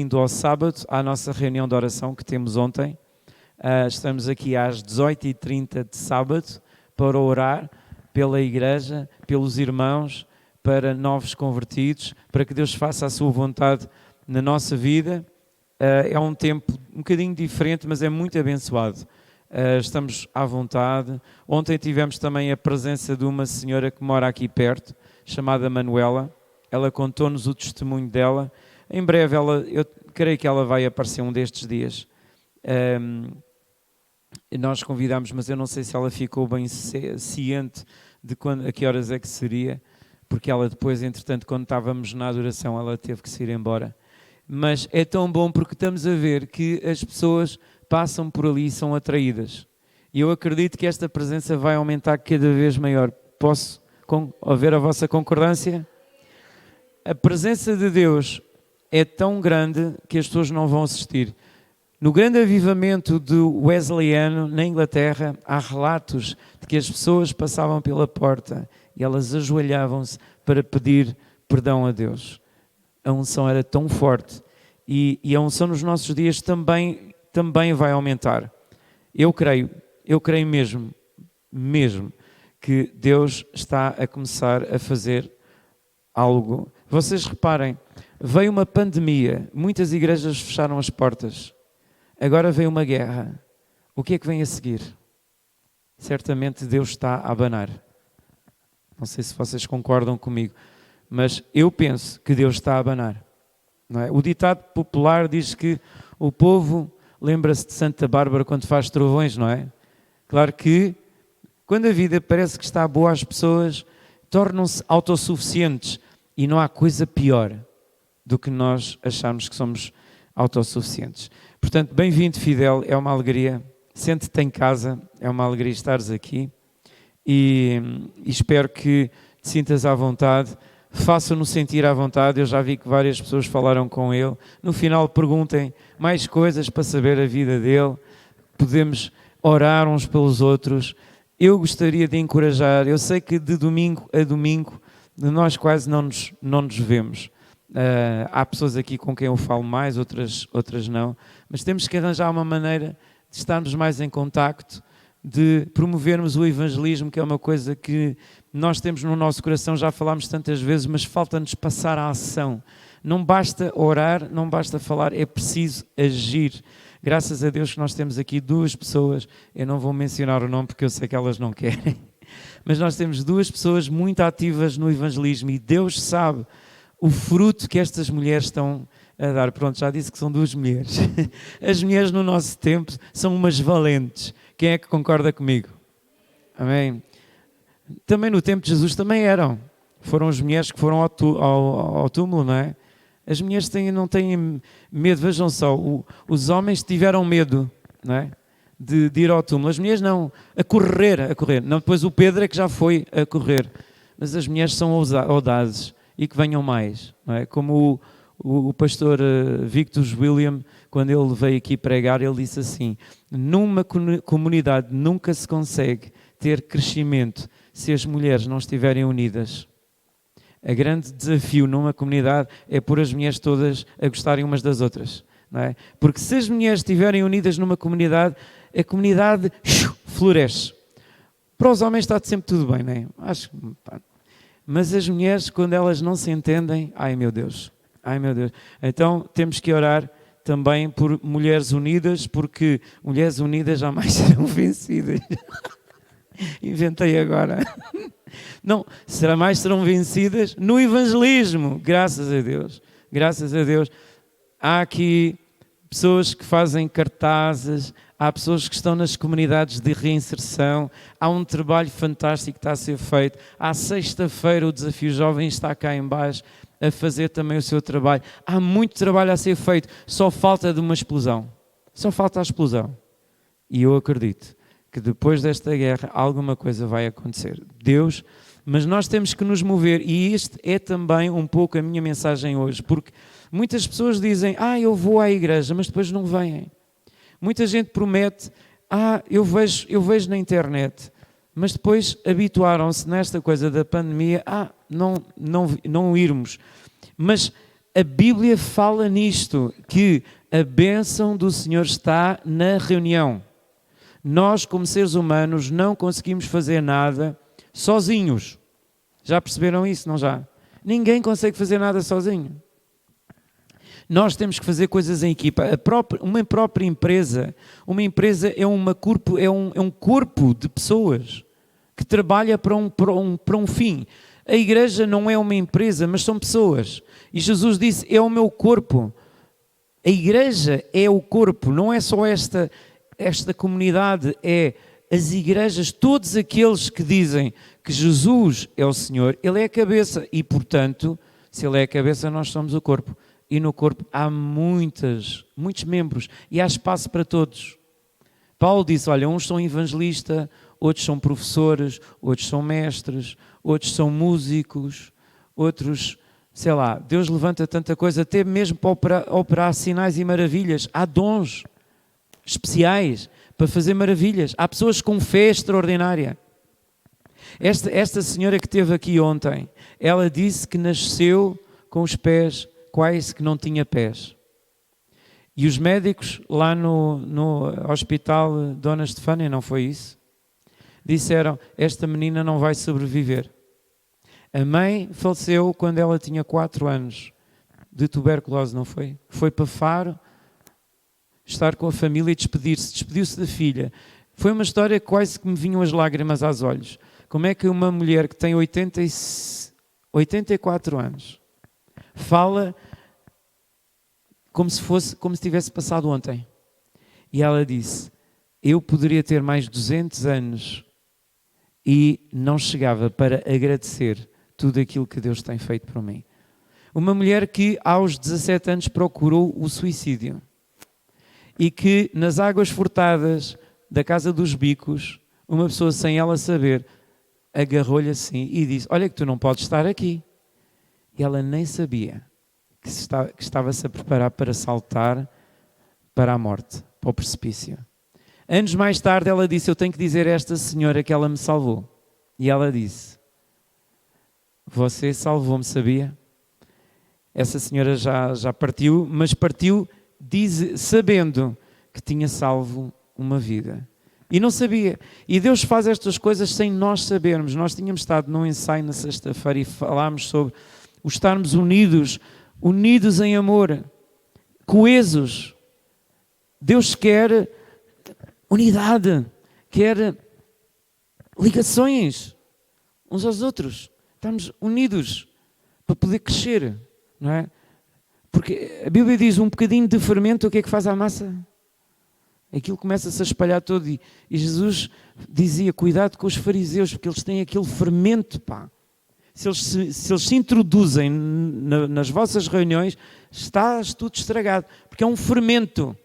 Indo ao sábado, à nossa reunião de oração que temos ontem. Estamos aqui às 18h30 de sábado para orar pela igreja, pelos irmãos, para novos convertidos, para que Deus faça a sua vontade na nossa vida. É um tempo um bocadinho diferente, mas é muito abençoado. Estamos à vontade. Ontem tivemos também a presença de uma senhora que mora aqui perto, chamada Manuela. Ela contou-nos o testemunho dela. Em breve, eu creio que ela vai aparecer um destes dias. Nós convidámos, mas eu não sei se ela ficou bem ciente de a que horas é que seria, porque ela depois, entretanto, quando estávamos na adoração, ela teve que se ir embora. Mas é tão bom porque estamos a ver que as pessoas passam por ali e são atraídas. E eu acredito que esta presença vai aumentar cada vez maior. Posso ouvir a vossa concordância? A presença de Deus é tão grande que as pessoas não vão assistir. No grande avivamento do Wesleyano, na Inglaterra, há relatos de que as pessoas passavam pela porta e elas ajoelhavam-se para pedir perdão a Deus. A unção era tão forte e a unção nos nossos dias também vai aumentar. Eu creio mesmo que Deus está a começar a fazer algo. Vocês reparem, veio uma pandemia, muitas igrejas fecharam as portas. Agora veio uma guerra. O que é que vem a seguir? Certamente Deus está a abanar. Não sei se vocês concordam comigo, mas eu penso que Deus está a abanar. Não é? O ditado popular diz que o povo lembra-se de Santa Bárbara quando faz trovões, não é? Claro que quando a vida parece que está boa, as pessoas tornam-se autossuficientes e não há coisa pior do que nós acharmos que somos autossuficientes. Portanto, bem-vindo, Fidel, é uma alegria. Sente-te em casa, é uma alegria estares aqui e espero que te sintas à vontade. Façam-no sentir à vontade. Eu já vi que várias pessoas falaram com ele. No final, perguntem mais coisas para saber a vida dele. Podemos orar uns pelos outros. Eu gostaria de encorajar. Eu sei que de domingo a domingo nós quase não nos vemos. Há pessoas aqui com quem eu falo mais, outras não, mas temos que arranjar uma maneira de estarmos mais em contacto, de promovermos o evangelismo, que é uma coisa que nós temos no nosso coração, já falámos tantas vezes, mas falta-nos passar à ação. Não basta orar, não basta falar, é preciso agir. Graças a Deus que nós temos aqui duas pessoas, eu não vou mencionar o nome porque eu sei que elas não querem, mas nós temos duas pessoas muito ativas no evangelismo e Deus sabe o fruto que estas mulheres estão a dar. Pronto, já disse que são duas mulheres. As mulheres no nosso tempo são umas valentes. Quem é que concorda comigo? Amém? Também no tempo de Jesus também eram. Foram as mulheres que foram ao túmulo, não é? As mulheres não têm medo. Vejam só, os homens tiveram medo, não é? De ir ao túmulo. As mulheres não, a correr. Não, depois o Pedro é que já foi a correr. Mas as mulheres são audazes. E que venham mais, não é? Como o pastor Victor William, quando ele veio aqui pregar, ele disse assim: numa comunidade nunca se consegue ter crescimento se as mulheres não estiverem unidas. O grande desafio numa comunidade é pôr as mulheres todas a gostarem umas das outras, não é? Porque se as mulheres estiverem unidas numa comunidade, a comunidade floresce. Para os homens está sempre tudo bem, não é? Acho que... Mas as mulheres, quando elas não se entendem, ai meu Deus. Então temos que orar também por mulheres unidas, porque mulheres unidas jamais serão vencidas. Inventei agora. Não, serão vencidas no evangelismo, graças a Deus. Há aqui pessoas que fazem cartazes, há pessoas que estão nas comunidades de reinserção, há um trabalho fantástico que está a ser feito. À sexta-feira o Desafio Jovem está cá em baixo a fazer também o seu trabalho. Há muito trabalho a ser feito, só falta de uma explosão. Só falta a explosão. E eu acredito que depois desta guerra alguma coisa vai acontecer. Deus, mas nós temos que nos mover e este é também um pouco a minha mensagem hoje, porque muitas pessoas dizem, eu vou à igreja, mas depois não vêm. Muita gente promete, eu vejo na internet, mas depois habituaram-se nesta coisa da pandemia a não irmos. Mas A Bíblia fala nisto, que a bênção do Senhor está na reunião. Nós, como seres humanos, não conseguimos fazer nada sozinhos. Já perceberam isso, não já? Ninguém consegue fazer nada sozinho. Nós temos que fazer coisas em equipa. Uma própria empresa, é um corpo de pessoas que trabalha para um fim. A igreja não é uma empresa, mas são pessoas. E Jesus disse, é o meu corpo. A igreja é o corpo, não é só esta comunidade, é as igrejas, todos aqueles que dizem que Jesus é o Senhor, Ele é a cabeça e, portanto, se Ele é a cabeça, nós somos o corpo. E no corpo há muitos membros e há espaço para todos. Paulo disse, olha, uns são evangelistas, outros são professores, outros são mestres, outros são músicos, outros, sei lá, Deus levanta tanta coisa, até mesmo para operar sinais e maravilhas. Há dons especiais para fazer maravilhas. Há pessoas com fé extraordinária. Esta senhora que esteve aqui ontem, ela disse que nasceu com os pés quase que não tinha pés. E os médicos lá no hospital Dona Estefânia, não foi isso? Disseram, esta menina não vai sobreviver. A mãe faleceu quando ela tinha 4 anos de tuberculose, não foi? Foi para Faro estar com a família e despediu-se da filha. Foi uma história que quase que me vinham as lágrimas aos olhos. Como é que uma mulher que tem 84 anos fala como se tivesse passado ontem? E ela disse, eu poderia ter mais 200 anos e não chegava para agradecer tudo aquilo que Deus tem feito por mim. Uma mulher que aos 17 anos procurou o suicídio e que nas águas furtadas da Casa dos Bicos, uma pessoa sem ela saber, agarrou-lhe assim e disse, olha que tu não podes estar aqui. E ela nem sabia que estava-se a preparar para saltar para a morte, para o precipício. Anos mais tarde ela disse, eu tenho que dizer a esta senhora que ela me salvou. E ela disse, você salvou-me, sabia? Essa senhora já partiu, mas partiu sabendo que tinha salvo uma vida. E não sabia. E Deus faz estas coisas sem nós sabermos. Nós tínhamos estado num ensaio na sexta-feira e falámos sobre o estarmos unidos em amor, coesos. Deus quer unidade, quer ligações uns aos outros. Estamos unidos para poder crescer, não é? Porque a Bíblia diz um bocadinho de fermento, o que é que faz à massa? Aquilo começa-se a espalhar todo e Jesus dizia, cuidado com os fariseus, porque eles têm aquele fermento, pá. Se eles se introduzem nas vossas reuniões, está tudo estragado, porque é um fermento.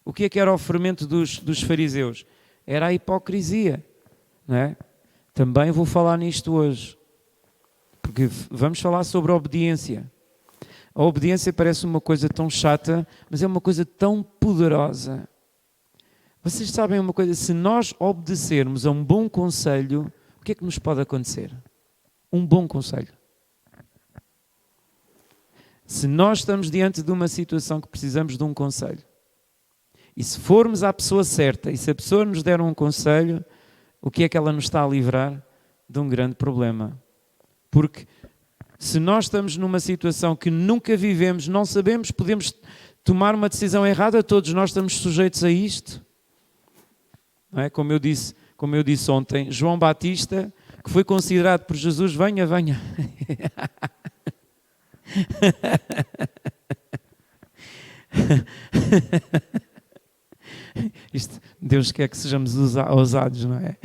O que é que era o fermento dos fariseus? Era a hipocrisia, não é? Também vou falar nisto hoje, porque vamos falar sobre a obediência. A obediência parece uma coisa tão chata, mas é uma coisa tão poderosa. Vocês sabem uma coisa, se nós obedecermos a um bom conselho, o que é que nos pode acontecer? Um bom conselho. Se nós estamos diante de uma situação que precisamos de um conselho, e se formos à pessoa certa, e se a pessoa nos der um conselho, o que é que ela nos está a livrar? De um grande problema. Porque se nós estamos numa situação que nunca vivemos, não sabemos, podemos tomar uma decisão errada, todos nós estamos sujeitos a isto. Não é? Como eu disse ontem, João Batista, que foi considerado por Jesus, venha. Deus quer que sejamos ousados, não é?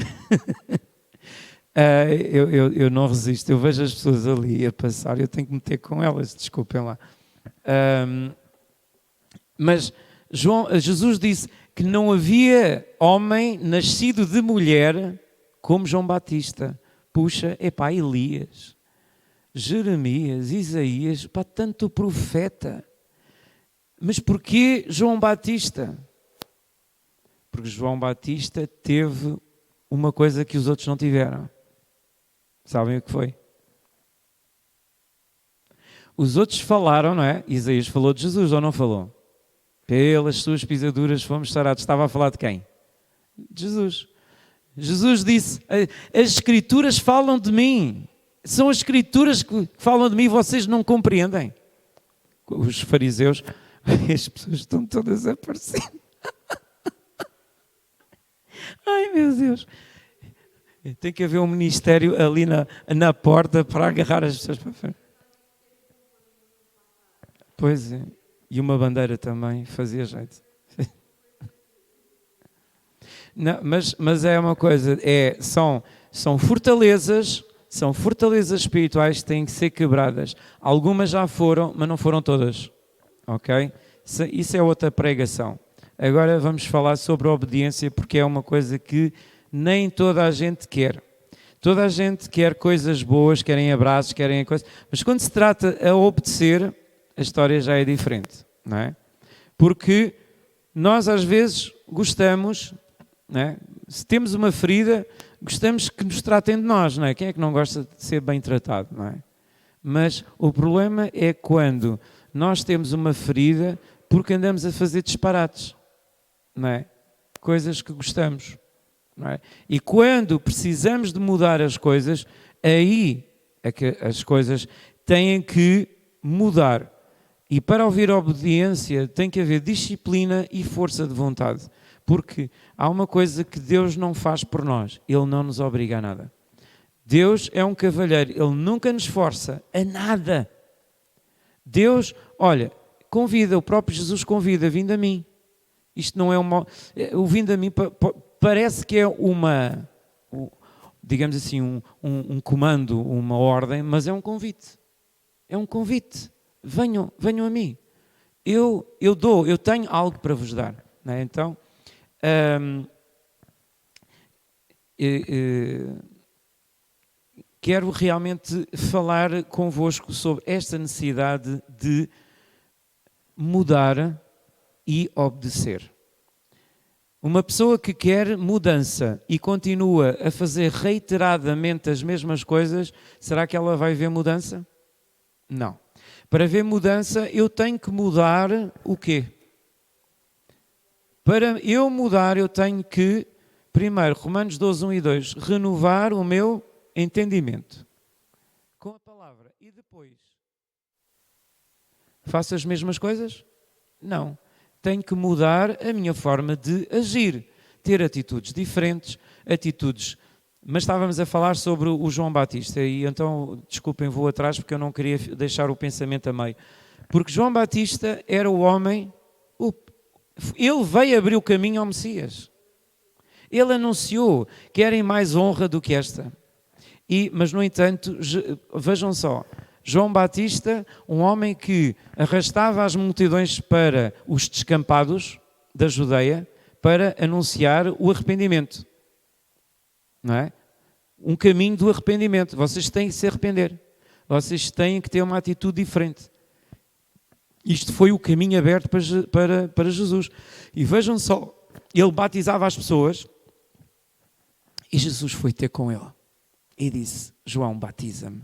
Eu não resisto, eu vejo as pessoas ali a passar, eu tenho que meter com elas, desculpem lá. Mas Jesus disse que não havia homem nascido de mulher como João Batista. Puxa, Elias, Jeremias, Isaías, tanto profeta. Mas porquê João Batista? Porque João Batista teve uma coisa que os outros não tiveram. Sabem o que foi? Os outros falaram, não é? Isaías falou de Jesus ou não falou? Pelas suas pisaduras fomos sarados. Estava a falar de quem? De Jesus. Jesus disse, as Escrituras falam de mim. São as Escrituras que falam de mim e vocês não compreendem. Os fariseus, as pessoas estão todas a aparecer. Ai, meu Deus. Tem que haver um ministério ali na porta para agarrar as pessoas para frente. Pois é. E uma bandeira também fazia jeito. Não, mas é uma coisa, são fortalezas espirituais que têm que ser quebradas. Algumas já foram, mas não foram todas. Ok? Isso é outra pregação. Agora vamos falar sobre a obediência, porque é uma coisa que nem toda a gente quer. Toda a gente quer coisas boas, querem abraços, querem coisas, mas quando se trata a obedecer, a história já é diferente, não é? Porque nós às vezes gostamos, não é? Se temos uma ferida, gostamos que nos tratem de nós, não é? Quem é que não gosta de ser bem tratado, não é? Mas o problema é quando nós temos uma ferida porque andamos a fazer disparates, não é? Coisas que gostamos, não é? E quando precisamos de mudar as coisas, aí é que as coisas têm que mudar. E para ouvir obediência tem que haver disciplina e força de vontade. Porque há uma coisa que Deus não faz por nós. Ele não nos obriga a nada. Deus é um cavalheiro. Ele nunca nos força a nada. Deus, olha, convida, o próprio Jesus convida, vindo a mim. Isto não é uma... O vindo a mim parece que é uma... digamos assim, um comando, uma ordem, mas é um convite. É um convite. Venham a mim. Eu tenho algo para vos dar. Não é? Então, quero realmente falar convosco sobre esta necessidade de mudar e obedecer. Uma pessoa que quer mudança e continua a fazer reiteradamente as mesmas coisas, será que ela vai ver mudança? Não. Para ver mudança, eu tenho que mudar o quê? Para eu mudar, eu tenho que, primeiro, Romanos 12, 1 e 2, renovar o meu entendimento com a palavra. E depois, faço as mesmas coisas? Não. Tenho que mudar a minha forma de agir, ter atitudes diferentes, Mas estávamos a falar sobre o João Batista e então, desculpem, vou atrás porque eu não queria deixar o pensamento a meio. Porque João Batista era o homem, ele veio abrir o caminho ao Messias. Ele anunciou: querem mais honra do que esta. Mas, no entanto, vejam só, João Batista, um homem que arrastava as multidões para os descampados da Judeia para anunciar o arrependimento. Não é? Um caminho do arrependimento. Vocês têm que se arrepender. Vocês têm que ter uma atitude diferente. Isto foi o caminho aberto para Jesus. E vejam só, ele batizava as pessoas e Jesus foi ter com ele. E disse: João, batiza-me.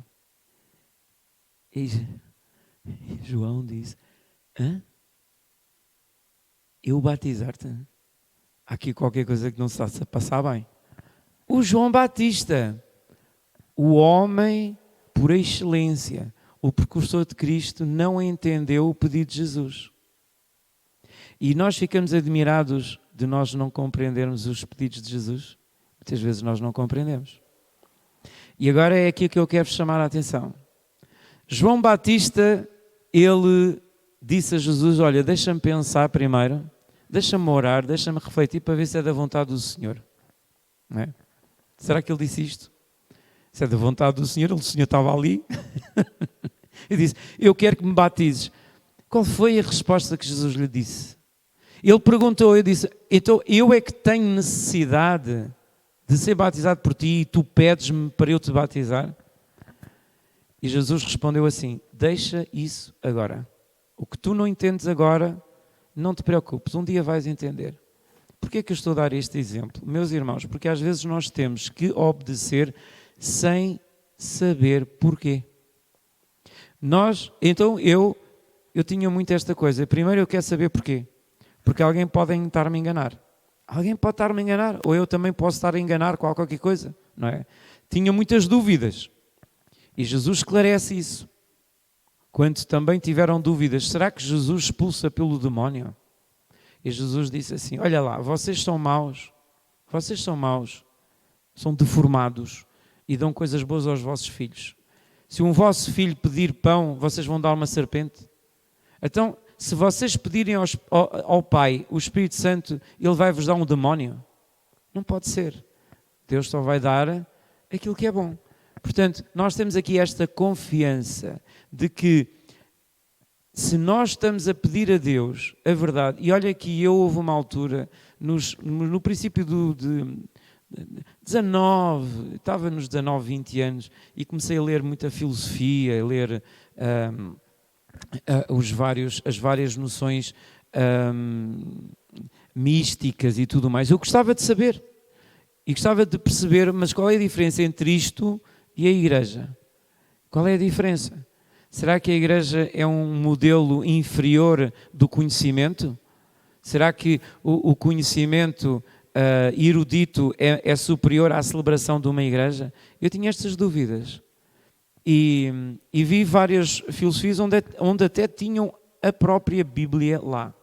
E João disse: hã? Eu batizar-te? Há aqui qualquer coisa que não se está a passar bem. O João Batista, o homem por excelência, o precursor de Cristo, não entendeu o pedido de Jesus. E nós ficamos admirados de nós não compreendermos os pedidos de Jesus. Muitas vezes nós não compreendemos. E agora é aqui que eu quero chamar a atenção. João Batista, ele disse a Jesus: olha, deixa-me pensar primeiro, deixa-me orar, deixa-me refletir para ver se é da vontade do Senhor. Não é? Será que ele disse isto? Se é da vontade do Senhor, o Senhor estava ali. Ele disse: eu quero que me batizes. Qual foi a resposta que Jesus lhe disse? Ele perguntou, eu disse: então eu é que tenho necessidade de ser batizado por ti e tu pedes-me para eu te batizar? E Jesus respondeu assim: deixa isso agora. O que tu não entendes agora, não te preocupes, um dia vais entender. Porquê é que eu estou a dar este exemplo? Meus irmãos, porque às vezes nós temos que obedecer sem saber porquê. Eu tinha muito esta coisa. Primeiro eu quero saber porquê. Porque alguém pode estar-me a enganar. Alguém pode estar-me a enganar. Ou eu também posso estar a enganar com qualquer coisa. Não é? Tinha muitas dúvidas. E Jesus esclarece isso. Quando também tiveram dúvidas, será que Jesus expulsa pelo demónio? E Jesus disse assim, olha lá, vocês são maus, são deformados e dão coisas boas aos vossos filhos. Se um vosso filho pedir pão, vocês vão dar uma serpente? Então, se vocês pedirem ao Pai o Espírito Santo, Ele vai-vos dar um demónio? Não pode ser. Deus só vai dar aquilo que é bom. Portanto, nós temos aqui esta confiança de que se nós estamos a pedir a Deus a verdade, e olha que houve uma altura, no princípio de 19, estava nos 19, 20 anos, e comecei a ler muita filosofia, a ler as várias noções místicas e tudo mais. Eu gostava de saber, e gostava de perceber, mas qual é a diferença entre isto e a igreja? Qual é a diferença? Será que a igreja é um modelo inferior do conhecimento? Será que o conhecimento erudito é superior à celebração de uma igreja? Eu tinha estas dúvidas. E vi várias filosofias onde até tinham a própria Bíblia lá.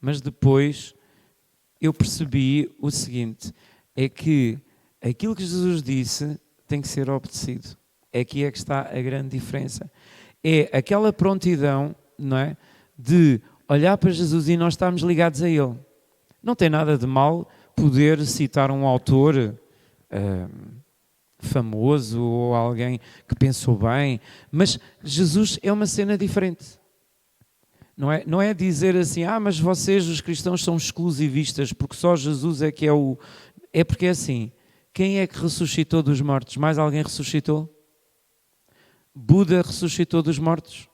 Mas depois eu percebi o seguinte, é que aquilo que Jesus disse tem que ser obedecido. Aqui é que está a grande diferença. É aquela prontidão, não é, de olhar para Jesus e nós estarmos ligados a Ele. Não tem nada de mal poder citar um autor famoso ou alguém que pensou bem, mas Jesus é uma cena diferente. Não é dizer assim, mas vocês, os cristãos, são exclusivistas porque só Jesus é que é o... É porque é assim, quem é que ressuscitou dos mortos? Mais alguém ressuscitou? Buda ressuscitou dos mortos?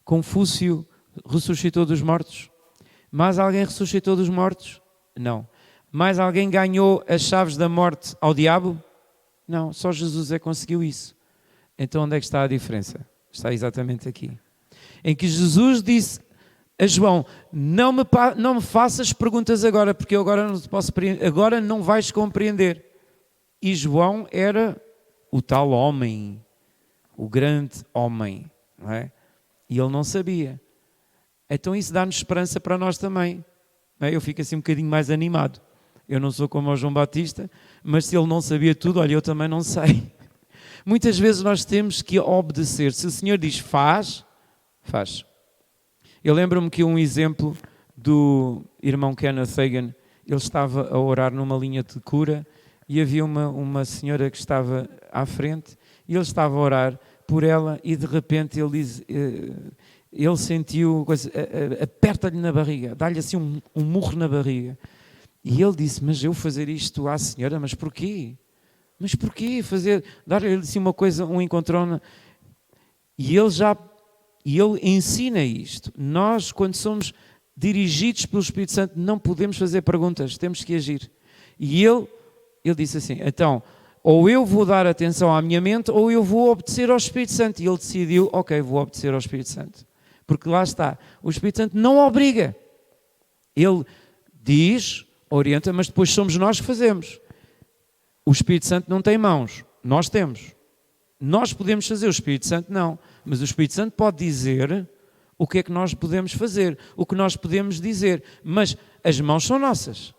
Confúcio ressuscitou dos mortos? Mais alguém ressuscitou dos mortos? Não. Mais alguém ganhou as chaves da morte ao diabo? Não, só Jesus é que conseguiu isso. Então onde é que está a diferença? Está exatamente aqui. Em que Jesus disse a João, não me faças perguntas agora, porque eu agora não vais compreender. E João era o tal homem, o grande homem, não é? E ele não sabia. Então isso dá-nos esperança para nós também. Não é? Eu fico assim um bocadinho mais animado. Eu não sou como o João Batista, mas se ele não sabia tudo, olha, eu também não sei. Muitas vezes nós temos que obedecer. Se o Senhor diz faz, faz. Eu lembro-me que um exemplo do irmão Kenneth Hagin, ele estava a orar numa linha de cura e havia uma senhora que estava à frente e ele estava a orar por ela e de repente ele sentiu, aperta-lhe na barriga, dá-lhe assim um murro na barriga. E ele disse, mas eu fazer isto à senhora, mas porquê? Mas porquê dar-lhe assim uma coisa, um encontrão? E ele ensina isto. Nós, quando somos dirigidos pelo Espírito Santo, não podemos fazer perguntas, temos que agir. E ele disse assim, então, ou eu vou dar atenção à minha mente, ou eu vou obedecer ao Espírito Santo. E ele decidiu, ok, vou obedecer ao Espírito Santo. Porque lá está, o Espírito Santo não obriga. Ele diz, orienta, mas depois somos nós que fazemos. O Espírito Santo não tem mãos, nós temos. Nós podemos fazer, o Espírito Santo não. Mas o Espírito Santo pode dizer o que é que nós podemos fazer, o que nós podemos dizer. Mas as mãos são nossas.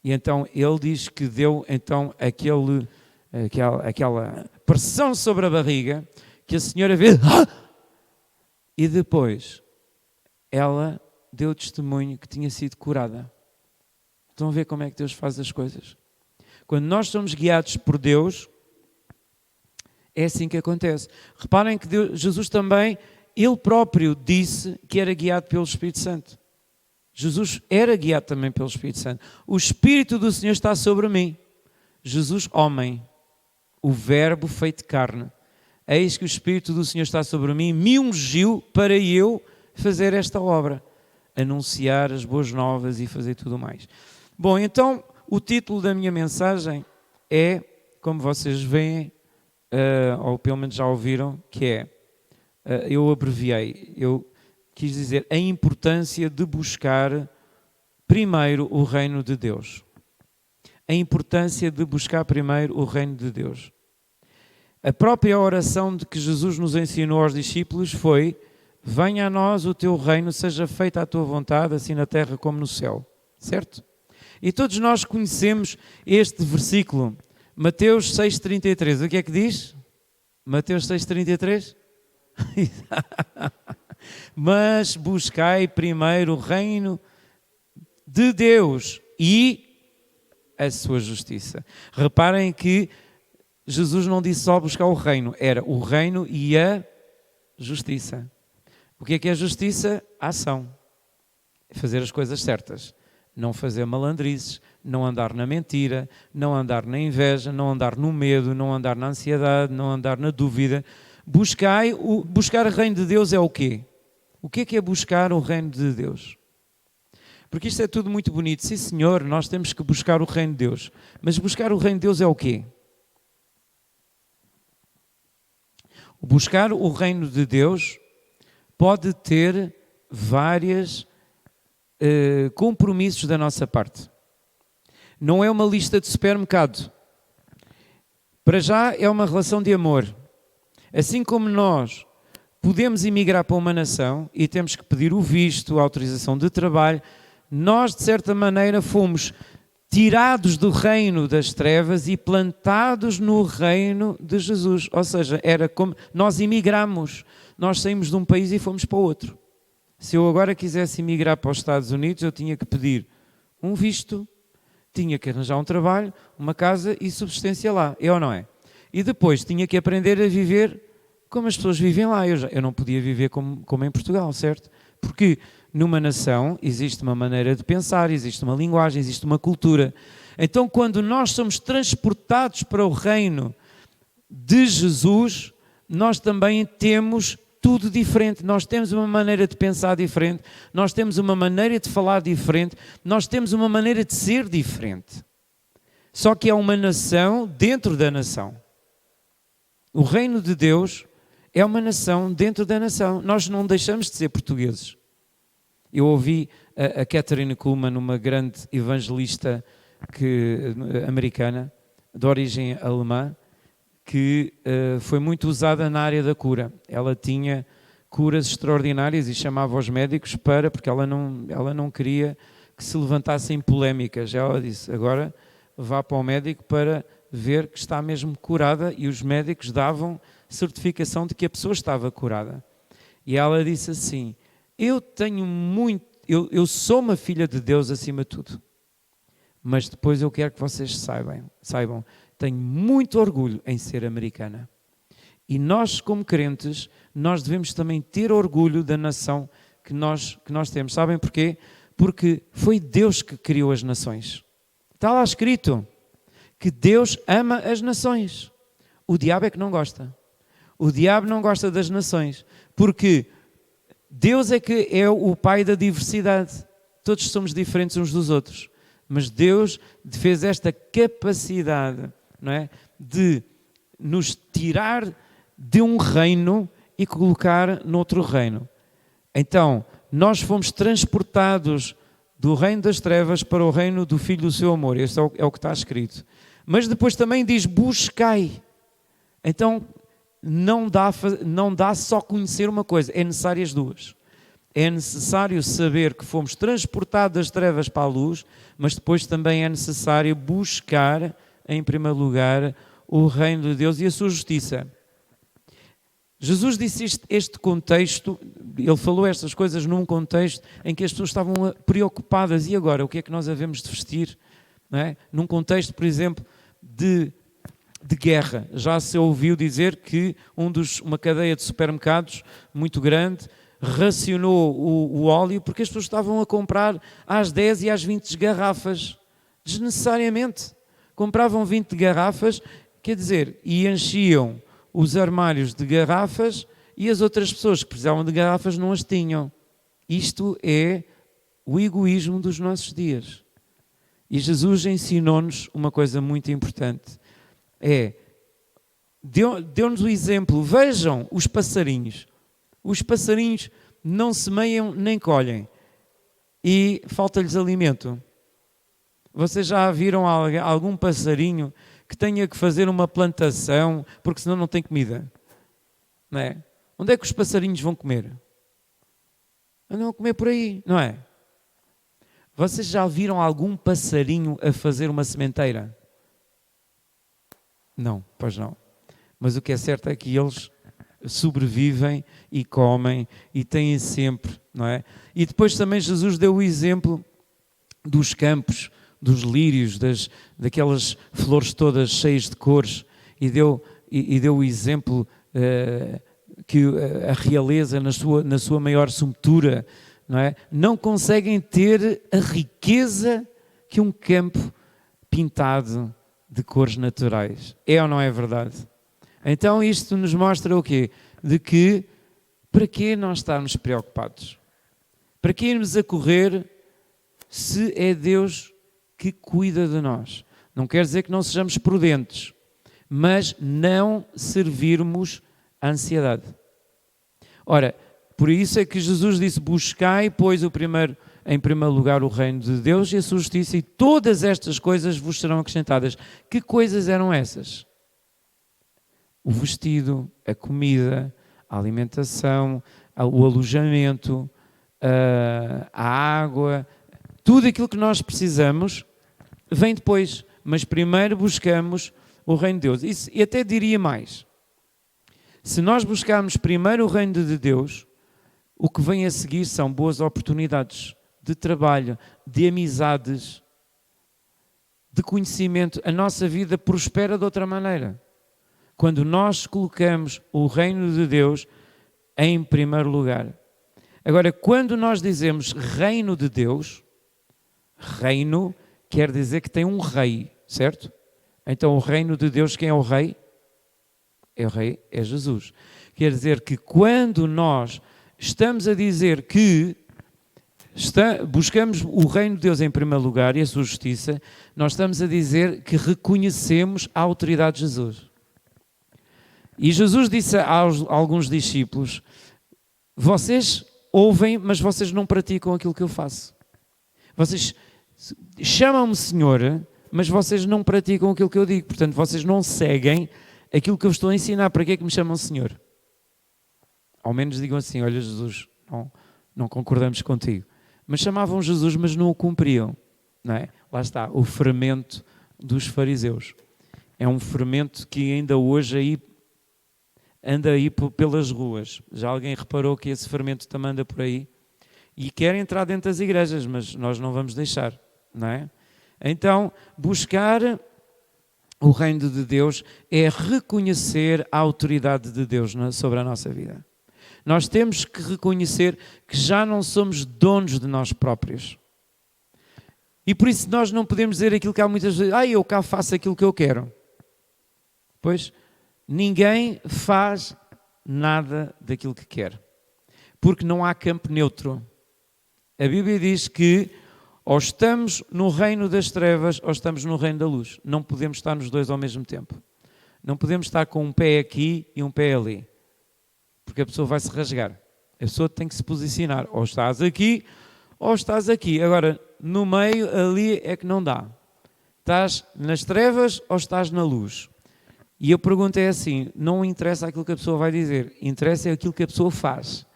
E então ele diz que deu então aquela pressão sobre a barriga, que a senhora vê... E depois ela deu testemunho que tinha sido curada. Estão a ver como é que Deus faz as coisas? Quando nós somos guiados por Deus, é assim que acontece. Reparem que Jesus também, ele próprio disse que era guiado pelo Espírito Santo. Jesus era guiado também pelo Espírito Santo. O Espírito do Senhor está sobre mim. Jesus, homem, o verbo feito carne. Eis que o Espírito do Senhor está sobre mim, me ungiu para eu fazer esta obra. Anunciar as boas novas e fazer tudo mais. Bom, então, o título da minha mensagem é, como vocês veem, ou pelo menos já ouviram, que é eu abreviei, eu quis dizer a importância de buscar primeiro o reino de Deus. A importância de buscar primeiro o reino de Deus. A própria oração de que Jesus nos ensinou aos discípulos foi: venha a nós o teu reino, seja feita a tua vontade, assim na terra como no céu. Certo? E todos nós conhecemos este versículo, Mateus 6,33. O que é que diz? Mateus 6,33? Mas buscai primeiro o reino de Deus e a sua justiça. Reparem que Jesus não disse só buscar o reino, era o reino e a justiça. O que é a justiça? A ação. Fazer as coisas certas. Não fazer malandrizes, não andar na mentira, não andar na inveja, não andar no medo, não andar na ansiedade, não andar na dúvida. Buscar o reino de Deus é o quê? O que é buscar o reino de Deus? Porque isto é tudo muito bonito. Sim, senhor, nós temos que buscar o reino de Deus. Mas buscar o reino de Deus é o quê? Buscar o reino de Deus pode ter vários compromissos da nossa parte. Não é uma lista de supermercado. Para já é uma relação de amor. Assim como nós podemos emigrar para uma nação e temos que pedir o visto, a autorização de trabalho, nós, de certa maneira, fomos tirados do reino das trevas e plantados no reino de Jesus. Ou seja, era como nós emigramos. Nós saímos de um país e fomos para outro. Se eu agora quisesse emigrar para os Estados Unidos, eu tinha que pedir um visto, tinha que arranjar um trabalho, uma casa e subsistência lá. É ou não é? E depois tinha que aprender a viver como as pessoas vivem lá. Eu não podia viver como em Portugal, certo? Porque numa nação existe uma maneira de pensar, existe uma linguagem, existe uma cultura. Então, quando nós somos transportados para o reino de Jesus, nós também temos tudo diferente. Nós temos uma maneira de pensar diferente, nós temos uma maneira de falar diferente, nós temos uma maneira de ser diferente. Só que é uma nação dentro da nação. O reino de Deus é uma nação dentro da nação. Nós não deixamos de ser portugueses. Eu ouvi a Kathryn Kuhlman, uma grande evangelista americana, de origem alemã, que foi muito usada na área da cura. Ela tinha curas extraordinárias e chamava os médicos porque ela não queria que se levantassem polémicas. Ela disse: agora vá para o médico para ver que está mesmo curada, e os médicos davam certificação de que a pessoa estava curada. E ela disse assim: eu sou uma filha de Deus acima de tudo, mas depois eu quero que vocês saibam, tenho muito orgulho em ser americana. E nós, como crentes, nós devemos também ter orgulho da nação que nós temos. Sabem porquê? Porque foi Deus que criou as nações. Está lá escrito que Deus ama as nações. O diabo é que não gosta. O diabo não gosta das nações, porque Deus é que é o pai da diversidade. Todos somos diferentes uns dos outros. Mas Deus fez esta capacidade, não é, de nos tirar de um reino e colocar noutro reino. Então, nós fomos transportados do reino das trevas para o reino do Filho do seu amor. Este é o que está escrito. Mas depois também diz: buscai. Então, não dá só conhecer uma coisa, é necessário as duas. É necessário saber que fomos transportados das trevas para a luz, mas depois também é necessário buscar, em primeiro lugar, o reino de Deus e a sua justiça. Jesus disse este contexto, ele falou estas coisas num contexto em que as pessoas estavam preocupadas. E agora, o que é que nós havemos de vestir? Não é? Num contexto, por exemplo, de guerra. Já se ouviu dizer que uma cadeia de supermercados muito grande racionou o óleo porque as pessoas estavam a comprar às 10 e às 20 garrafas. Desnecessariamente. Compravam 20 garrafas, quer dizer, e enchiam os armários de garrafas, e as outras pessoas que precisavam de garrafas não as tinham. Isto é o egoísmo dos nossos dias. E Jesus ensinou-nos uma coisa muito importante. Deu-nos o exemplo. Vejam os passarinhos. Os passarinhos não semeiam nem colhem e falta-lhes alimento. Vocês já viram algum passarinho que tenha que fazer uma plantação porque senão não tem comida? Não é? Onde é que os passarinhos vão comer? Andam a comer por aí, não é? Vocês já viram algum passarinho a fazer uma sementeira? Não, pois não. Mas o que é certo é que eles sobrevivem e comem e têm sempre, não é? E depois também Jesus deu o exemplo dos campos, dos lírios, daquelas flores todas cheias de cores e deu o exemplo que a realeza na sua maior subtura, não é? Não conseguem ter a riqueza que um campo pintado de cores naturais. É ou não é verdade? Então isto nos mostra o quê? De que, para que nós estarmos preocupados? Para que irmos a correr se é Deus que cuida de nós? Não quer dizer que não sejamos prudentes, mas não servirmos à ansiedade. Ora, por isso é que Jesus disse, buscai, pois, em primeiro lugar o reino de Deus e a sua justiça, e todas estas coisas vos serão acrescentadas. Que coisas eram essas? O vestido, a comida, a alimentação, o alojamento, a água, tudo aquilo que nós precisamos vem depois, mas primeiro buscamos o reino de Deus. E até diria mais, se nós buscarmos primeiro o reino de Deus, o que vem a seguir são boas oportunidades de trabalho, de amizades, de conhecimento. A nossa vida prospera de outra maneira. Quando nós colocamos o reino de Deus em primeiro lugar. Agora, quando nós dizemos reino de Deus, reino quer dizer que tem um rei, certo? Então o reino de Deus, quem é o rei? É o rei, é Jesus. Quer dizer que quando nós estamos a dizer que buscamos o reino de Deus em primeiro lugar e a sua justiça, nós estamos a dizer que reconhecemos a autoridade de Jesus. E Jesus disse a alguns discípulos, vocês ouvem, mas vocês não praticam aquilo que eu faço. Vocês chamam-me Senhor, mas vocês não praticam aquilo que eu digo. Portanto, vocês não seguem aquilo que eu estou a ensinar. Para que é que me chamam Senhor? Ao menos digam assim, olha Jesus, não concordamos contigo. Mas chamavam Jesus, mas não o cumpriam. Não é? Lá está, o fermento dos fariseus. É um fermento que ainda hoje anda aí pelas ruas. Já alguém reparou que esse fermento também anda por aí? E quer entrar dentro das igrejas, mas nós não vamos deixar, não é? Então, buscar o reino de Deus é reconhecer a autoridade de Deus sobre a nossa vida. Nós temos que reconhecer que já não somos donos de nós próprios. E por isso nós não podemos dizer aquilo que há muitas vezes, eu cá faço aquilo que eu quero. Pois, ninguém faz nada daquilo que quer. Porque não há campo neutro. A Bíblia diz que ou estamos no reino das trevas ou estamos no reino da luz. Não podemos estar nos dois ao mesmo tempo. Não podemos estar com um pé aqui e um pé ali. Porque a pessoa vai se rasgar. A pessoa tem que se posicionar. Ou estás aqui ou estás aqui. Agora, no meio, ali é que não dá. Estás nas trevas ou estás na luz? E a pergunta é assim, não interessa aquilo que a pessoa vai dizer, interessa aquilo que a pessoa faz.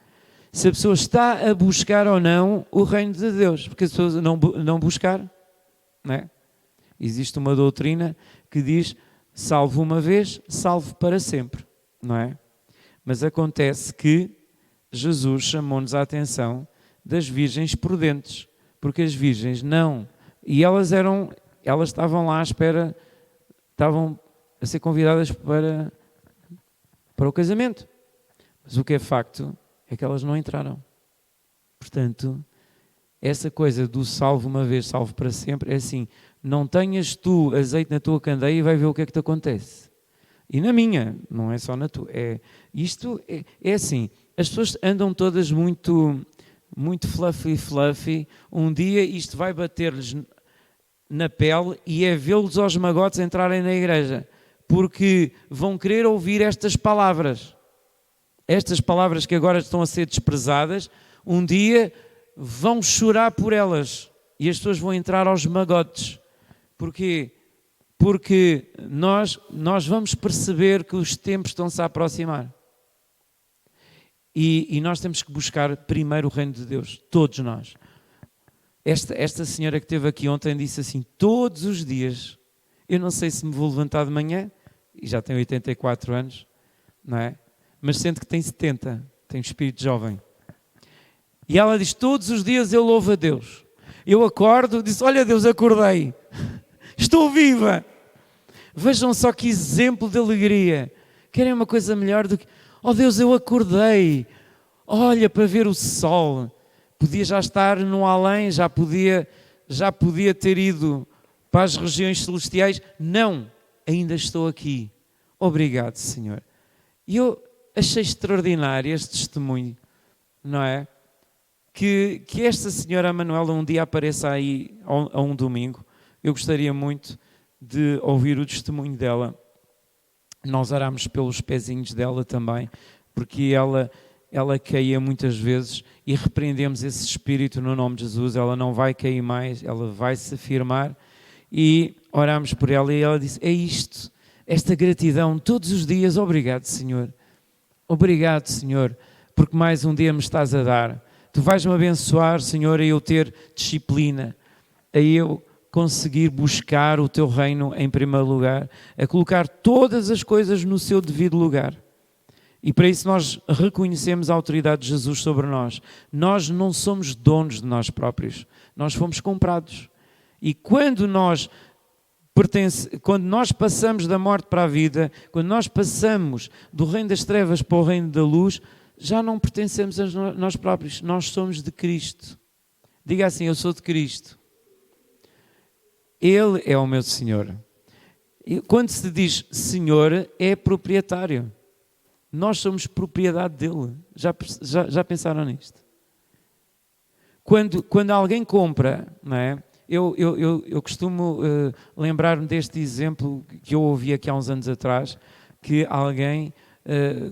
Se a pessoa está a buscar ou não o reino de Deus, porque as pessoas não buscar, não é? Existe uma doutrina que diz, salvo uma vez, salvo para sempre, não é? Mas acontece que Jesus chamou-nos a atenção das virgens prudentes, porque as virgens não, e elas estavam lá à espera, estavam a ser convidadas para o casamento. Mas o que é facto é que elas não entraram. Portanto, essa coisa do salvo uma vez, salvo para sempre, é assim, não tenhas tu azeite na tua candeia e vai ver o que é que te acontece. E na minha, não é só na tua. Isto é assim, as pessoas andam todas muito fluffy. Um dia isto vai bater-lhes na pele e é vê-los aos magotes entrarem na igreja. Porque vão querer ouvir estas palavras. Estas palavras que agora estão a ser desprezadas, um dia vão chorar por elas e as pessoas vão entrar aos magotes. Porquê? Porque nós vamos perceber que os tempos estão-se a aproximar. E nós temos que buscar primeiro o reino de Deus, todos nós. Esta senhora que esteve aqui ontem disse assim, todos os dias, eu não sei se me vou levantar de manhã, e já tenho 84 anos, não é? Mas sente que tem 70, tem um espírito jovem. E ela diz, todos os dias eu louvo a Deus. Eu acordo, disse, olha Deus, acordei, estou viva. Vejam só que exemplo de alegria. Querem uma coisa melhor do que, oh Deus, eu acordei, olha para ver o sol. Podia já estar no além, já podia ter ido para as regiões celestiais. Não, ainda estou aqui. Obrigado, Senhor. E eu achei extraordinário este testemunho, não é? Que esta senhora Manuela um dia apareça aí a um domingo. Eu gostaria muito de ouvir o testemunho dela. Nós oramos pelos pezinhos dela também, porque ela caía muitas vezes e repreendemos esse espírito no nome de Jesus. Ela não vai cair mais, ela vai se afirmar e oramos por ela e ela disse, é isto, esta gratidão todos os dias. Obrigado, Senhor. Obrigado, Senhor, porque mais um dia me estás a dar. Tu vais-me abençoar, Senhor, a eu ter disciplina, a eu conseguir buscar o Teu reino em primeiro lugar, a colocar todas as coisas no seu devido lugar. E para isso nós reconhecemos a autoridade de Jesus sobre nós. Nós não somos donos de nós próprios, nós fomos comprados. E quando nós passamos da morte para a vida, quando nós passamos do reino das trevas para o reino da luz, já não pertencemos a nós próprios, nós somos de Cristo. Diga assim, eu sou de Cristo. Ele é o meu Senhor. E quando se diz Senhor, é proprietário. Nós somos propriedade dele. Já pensaram nisto? Quando alguém compra, não é? Eu costumo lembrar-me deste exemplo que eu ouvi aqui há uns anos atrás, que alguém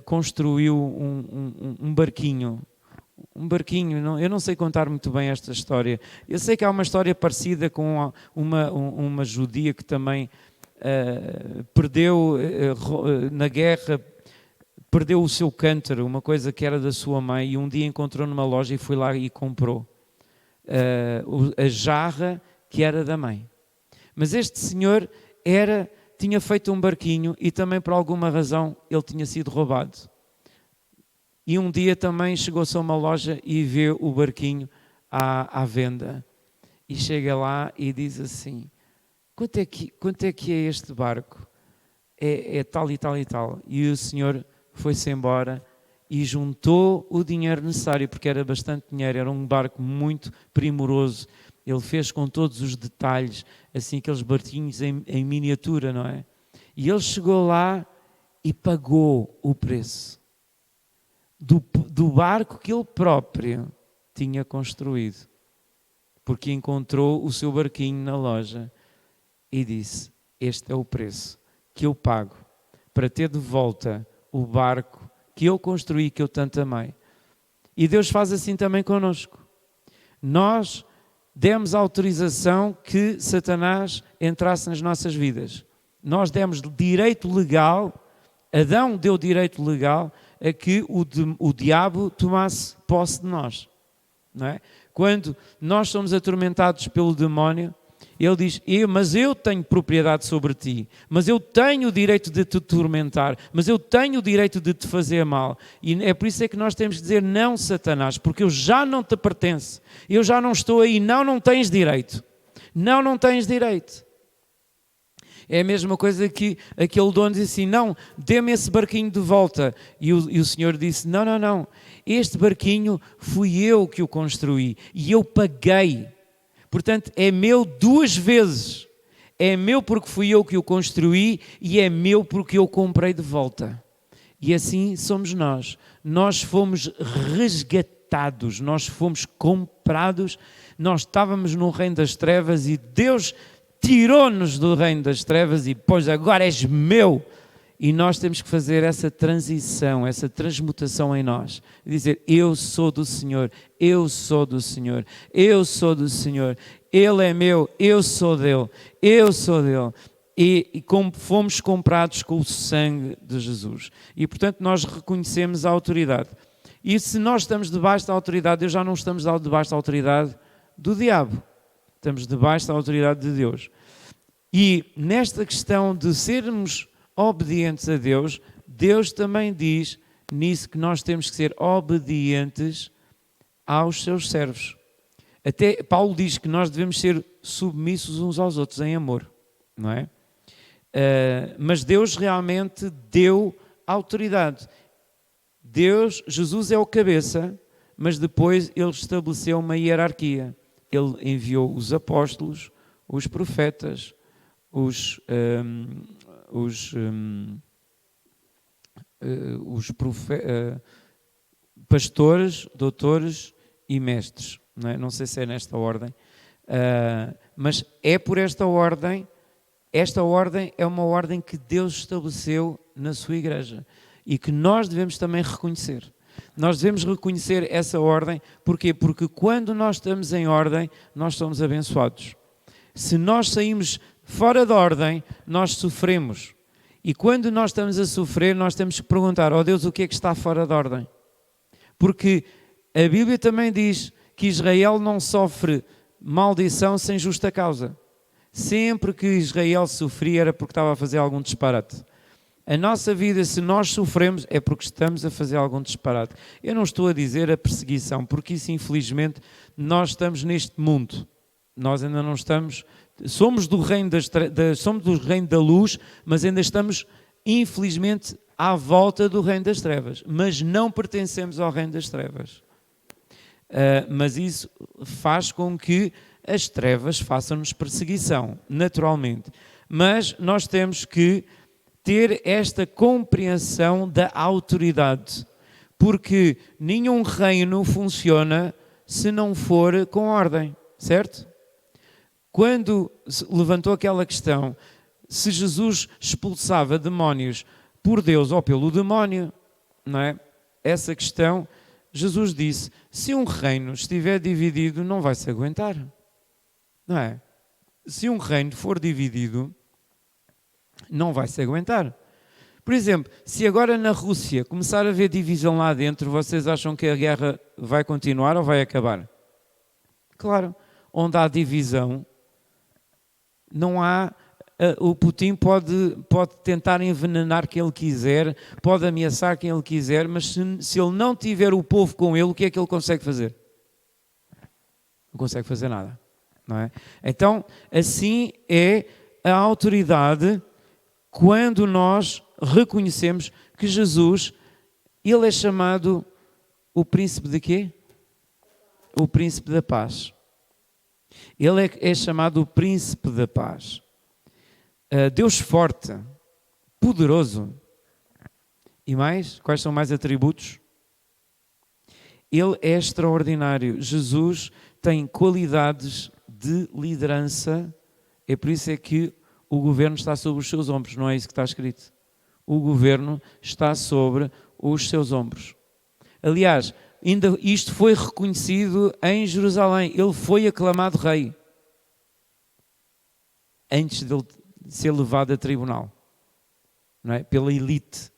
construiu um barquinho. Um barquinho, eu não sei contar muito bem esta história. Eu sei que há uma história parecida com uma judia que também perdeu na guerra, perdeu o seu cântaro, uma coisa que era da sua mãe, e um dia encontrou numa loja e foi lá e comprou a jarra que era da mãe. Mas este senhor tinha feito um barquinho e também por alguma razão ele tinha sido roubado. E um dia também chegou-se a uma loja e vê o barquinho à venda. E chega lá e diz assim, quanto é que é este barco? É tal e tal e tal. E o senhor foi-se embora e juntou o dinheiro necessário, porque era bastante dinheiro, era um barco muito primoroso. Ele fez com todos os detalhes, assim, aqueles barquinhos em miniatura, não é? E ele chegou lá e pagou o preço do barco que ele próprio tinha construído, porque encontrou o seu barquinho na loja e disse, este é o preço que eu pago para ter de volta o barco que eu construí, que eu tanto amei. E Deus faz assim também connosco. Nós demos autorização que Satanás entrasse nas nossas vidas. Nós demos direito legal, Adão deu direito legal a que o diabo tomasse posse de nós. Não é? Quando nós somos atormentados pelo demónio, ele diz, mas eu tenho propriedade sobre ti, mas eu tenho o direito de te tormentar, mas eu tenho o direito de te fazer mal. E é por isso é que nós temos que dizer, não, Satanás, porque eu já não te pertenço, eu já não estou aí, não tens direito. Não tens direito. É a mesma coisa que aquele dono disse assim, não, dê-me esse barquinho de volta. E o senhor disse, não, este barquinho fui eu que o construí e eu paguei. Portanto, é meu duas vezes. É meu porque fui eu que o construí e é meu porque eu comprei de volta. E assim somos nós. Nós fomos resgatados, nós fomos comprados, nós estávamos no reino das trevas e Deus tirou-nos do reino das trevas e pois agora és meu. E nós temos que fazer essa transição, essa transmutação em nós. Dizer, eu sou do Senhor, eu sou do Senhor, eu sou do Senhor. Ele é meu, eu sou dele, eu sou dele. E como fomos comprados com o sangue de Jesus. E portanto nós reconhecemos a autoridade. E se nós estamos debaixo da autoridade, Deus já não estamos debaixo da autoridade do diabo. Estamos debaixo da autoridade de Deus. E nesta questão de sermos obedientes a Deus, Deus também diz nisso que nós temos que ser obedientes aos seus servos. Até Paulo diz que nós devemos ser submissos uns aos outros em amor, não é? Mas Deus realmente deu autoridade. Jesus é o cabeça, mas depois ele estabeleceu uma hierarquia. Ele enviou os apóstolos, os profetas, pastores, doutores e mestres. Não sei se é nesta ordem, mas é por esta ordem. Esta ordem é uma ordem que Deus estabeleceu na sua igreja e que nós devemos também reconhecer. Nós devemos reconhecer essa ordem. Porquê? Porque quando nós estamos em ordem, nós somos abençoados. Se nós saímos fora da ordem, nós sofremos. E quando nós estamos a sofrer, nós temos que perguntar, ó Deus, o que é que está fora da ordem? Porque a Bíblia também diz que Israel não sofre maldição sem justa causa. Sempre que Israel sofria era porque estava a fazer algum disparate. A nossa vida, se nós sofremos, é porque estamos a fazer algum disparate. Eu não estou a dizer a perseguição, porque isso, infelizmente, nós estamos neste mundo. Nós ainda não estamos... Somos do reino da luz, mas ainda estamos, infelizmente, à volta do reino das trevas. Mas não pertencemos ao reino das trevas. Mas isso faz com que as trevas façam-nos perseguição, naturalmente. Mas nós temos que ter esta compreensão da autoridade, porque nenhum reino funciona se não for com ordem, certo? Quando se levantou aquela questão, se Jesus expulsava demónios por Deus ou pelo demónio, não é? Essa questão, Jesus disse, se um reino estiver dividido, não vai se aguentar, não é? Se um reino for dividido, não vai se aguentar. Por exemplo, se agora na Rússia começar a haver divisão lá dentro, vocês acham que a guerra vai continuar ou vai acabar? Claro, onde há divisão, não há... O Putin pode tentar envenenar quem ele quiser, pode ameaçar quem ele quiser, mas se ele não tiver o povo com ele, o que é que ele consegue fazer? Não consegue fazer nada, não é? Então, assim é a autoridade quando nós reconhecemos que Jesus, ele é chamado o príncipe de quê? O príncipe da paz. Ele é chamado o príncipe da paz. Deus forte, poderoso. E mais? Quais são mais atributos? Ele é extraordinário. Jesus tem qualidades de liderança. É por isso é que o governo está sobre os seus ombros. Não é isso que está escrito. O governo está sobre os seus ombros. Aliás, ainda isto foi reconhecido em Jerusalém. Ele foi aclamado rei. Antes de ele ser levado a tribunal, não é? Pela elite.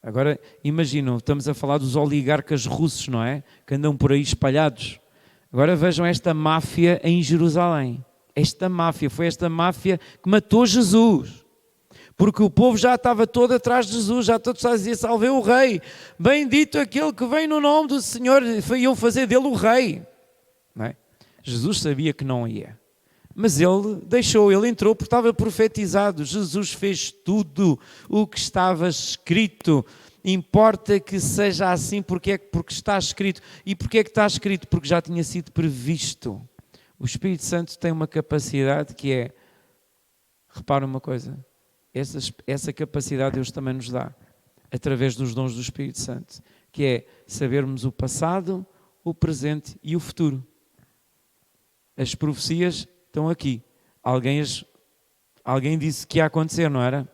Agora, imaginam, estamos a falar dos oligarcas russos, não é? Que andam por aí espalhados. Agora vejam esta máfia em Jerusalém. Foi esta máfia que matou Jesus. Porque o povo já estava todo atrás de Jesus, já todos a dizer, salve o rei. Bendito aquele que vem no nome do Senhor, iam fazer dele o rei. Não é? Jesus sabia que não ia. Mas ele entrou porque estava profetizado. Jesus fez tudo o que estava escrito. Importa que seja assim porque está escrito. E porque é que está escrito? Porque já tinha sido previsto. O Espírito Santo tem uma capacidade que é, repara uma coisa, essa capacidade Deus também nos dá, através dos dons do Espírito Santo, que é sabermos o passado, o presente e o futuro. As profecias estão aqui. Alguém disse que ia acontecer, não era?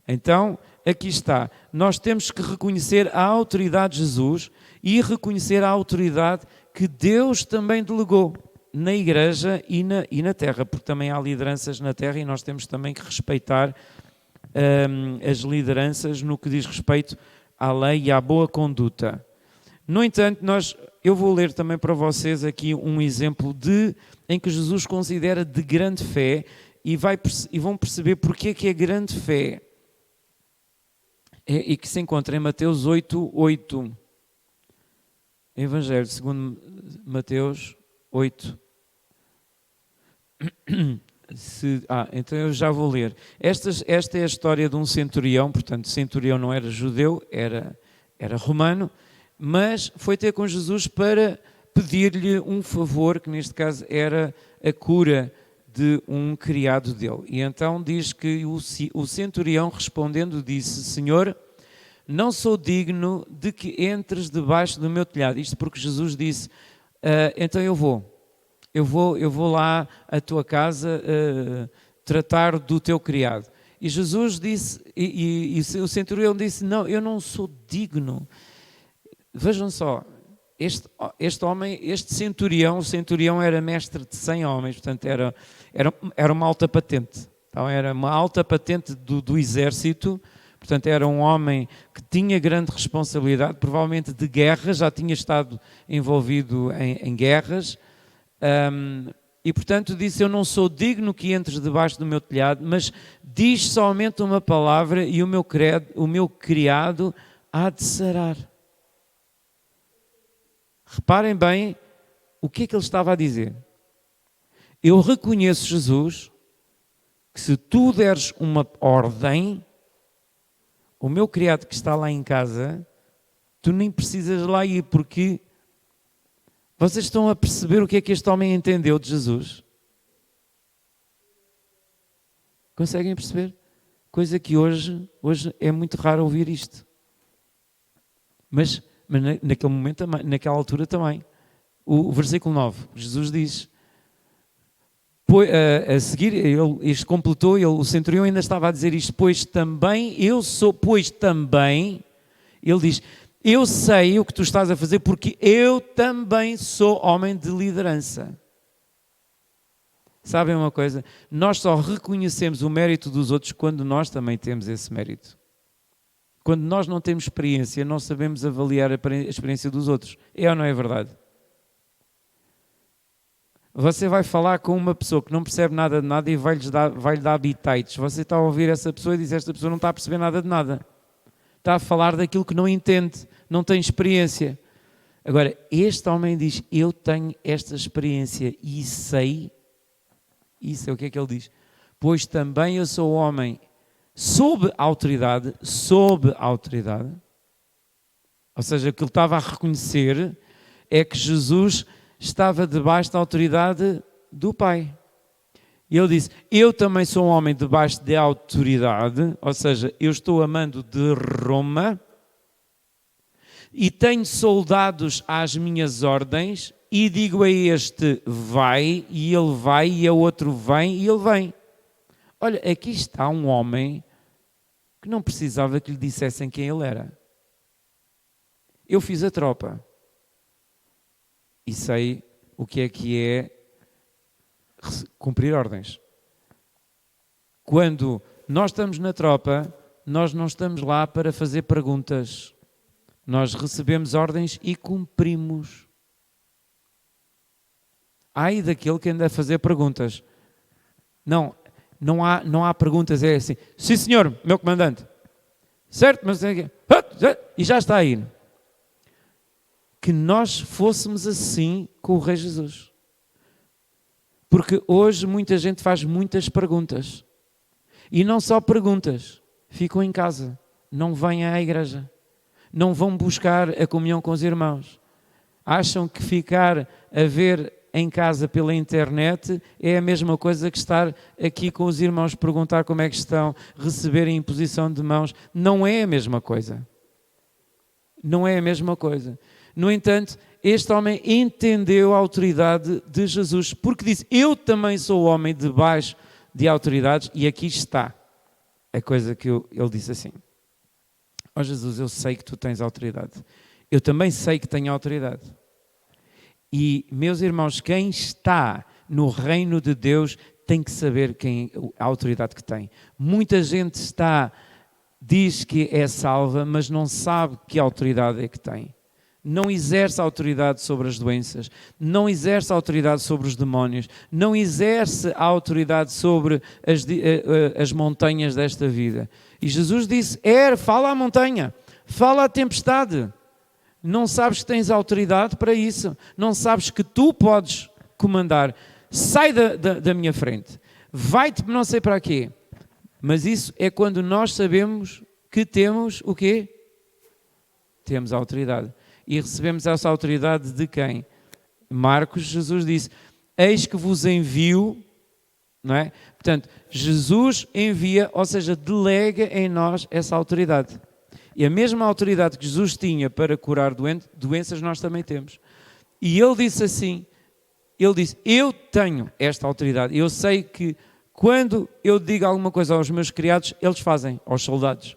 Então, aqui está. Nós temos que reconhecer a autoridade de Jesus e reconhecer a autoridade que Deus também delegou na igreja e na terra, porque também há lideranças na terra e nós temos também que respeitar as lideranças no que diz respeito à lei e à boa conduta. No entanto, eu vou ler também para vocês aqui um exemplo em que Jesus considera de grande fé e vão perceber porque é que é grande fé. E que se encontra em Mateus 8:8. Evangelho segundo Mateus 8. Então eu já vou ler. Esta é a história de um centurião, portanto, centurião não era judeu, era romano, mas foi ter com Jesus para pedir-lhe um favor, que neste caso era a cura de um criado dele. E então diz que o centurião respondendo disse: Senhor, não sou digno de que entres debaixo do meu telhado. Isto porque Jesus disse: então eu vou lá à tua casa tratar do teu criado. E Jesus disse, e o centurião disse: não, eu não sou digno. Vejam só, este homem, o centurião era mestre de 100 homens, portanto era uma alta patente. Então era uma alta patente do exército, portanto era um homem que tinha grande responsabilidade, provavelmente de guerra, já tinha estado envolvido em guerras, e portanto disse: eu não sou digno que entres debaixo do meu telhado, mas diz somente uma palavra e o meu criado há de sarar. Reparem bem o que é que ele estava a dizer. Eu reconheço, Jesus, que se tu deres uma ordem, o meu criado que está lá em casa, tu nem precisas lá ir, porque vocês estão a perceber o que é que este homem entendeu de Jesus? Conseguem perceber? Coisa que hoje é muito raro ouvir isto. Mas naquele momento, naquela altura também. O versículo 9, Jesus diz, a seguir, isto completou, o centurião ainda estava a dizer isto: pois também, ele diz, eu sei o que tu estás a fazer, porque eu também sou homem de liderança. Sabem uma coisa? Nós só reconhecemos o mérito dos outros quando nós também temos esse mérito. Quando nós não temos experiência, não sabemos avaliar a experiência dos outros. É ou não é verdade? Você vai falar com uma pessoa que não percebe nada de nada e vai-lhe dar bitites. Você está a ouvir essa pessoa e diz: esta pessoa não está a perceber nada de nada. Está a falar daquilo que não entende, não tem experiência. Agora, este homem diz: eu tenho esta experiência e sei. Isso é o que é que ele diz. Pois também eu sou homem sob autoridade. Ou seja, o que ele estava a reconhecer é que Jesus estava debaixo da autoridade do Pai. E ele disse: eu também sou um homem debaixo de autoridade, ou seja, eu estou a mando de Roma e tenho soldados às minhas ordens e digo a este: vai, e ele vai, e a outro vem, e ele vem. Olha, aqui está um homem que não precisava que lhe dissessem quem ele era. Eu fiz a tropa e sei o que é cumprir ordens. Quando nós estamos na tropa, nós não estamos lá para fazer perguntas. Nós recebemos ordens e cumprimos. Ai daquele que anda a fazer perguntas. Não há perguntas, é assim: sim senhor, meu comandante. Certo, mas e já está aí. Que nós fôssemos assim com o Rei Jesus. Porque hoje muita gente faz muitas perguntas. E não só perguntas, ficam em casa, não vêm à igreja, não vão buscar a comunhão com os irmãos. Acham que ficar a ver em casa pela internet é a mesma coisa que estar aqui com os irmãos, perguntar como é que estão, receber a imposição de mãos. Não é a mesma coisa. Não é a mesma coisa. No entanto, este homem entendeu a autoridade de Jesus, porque disse: eu também sou homem debaixo de autoridades, e aqui está. a coisa que ele disse assim: ó Jesus, eu sei que tu tens autoridade. Eu também sei que tenho autoridade. E, meus irmãos, quem está no reino de Deus tem que saber a autoridade que tem. Muita gente diz que é salva, mas não sabe que autoridade é que tem. Não exerce autoridade sobre as doenças, não exerce autoridade sobre os demónios, não exerce a autoridade sobre as montanhas desta vida. E Jesus disse: fala à montanha, fala à tempestade. Não sabes que tens autoridade para isso, não sabes que tu podes comandar. Sai da minha frente, vai-te não sei para quê. Mas isso é quando nós sabemos que temos o quê? Temos autoridade. E recebemos essa autoridade de quem? Marcos, Jesus disse: eis que vos envio, não é? Portanto, Jesus envia, ou seja, delega em nós essa autoridade. E a mesma autoridade que Jesus tinha para curar doenças, nós também temos. E ele disse assim, eu tenho esta autoridade. Eu sei que quando eu digo alguma coisa aos meus criados, eles fazem, aos soldados.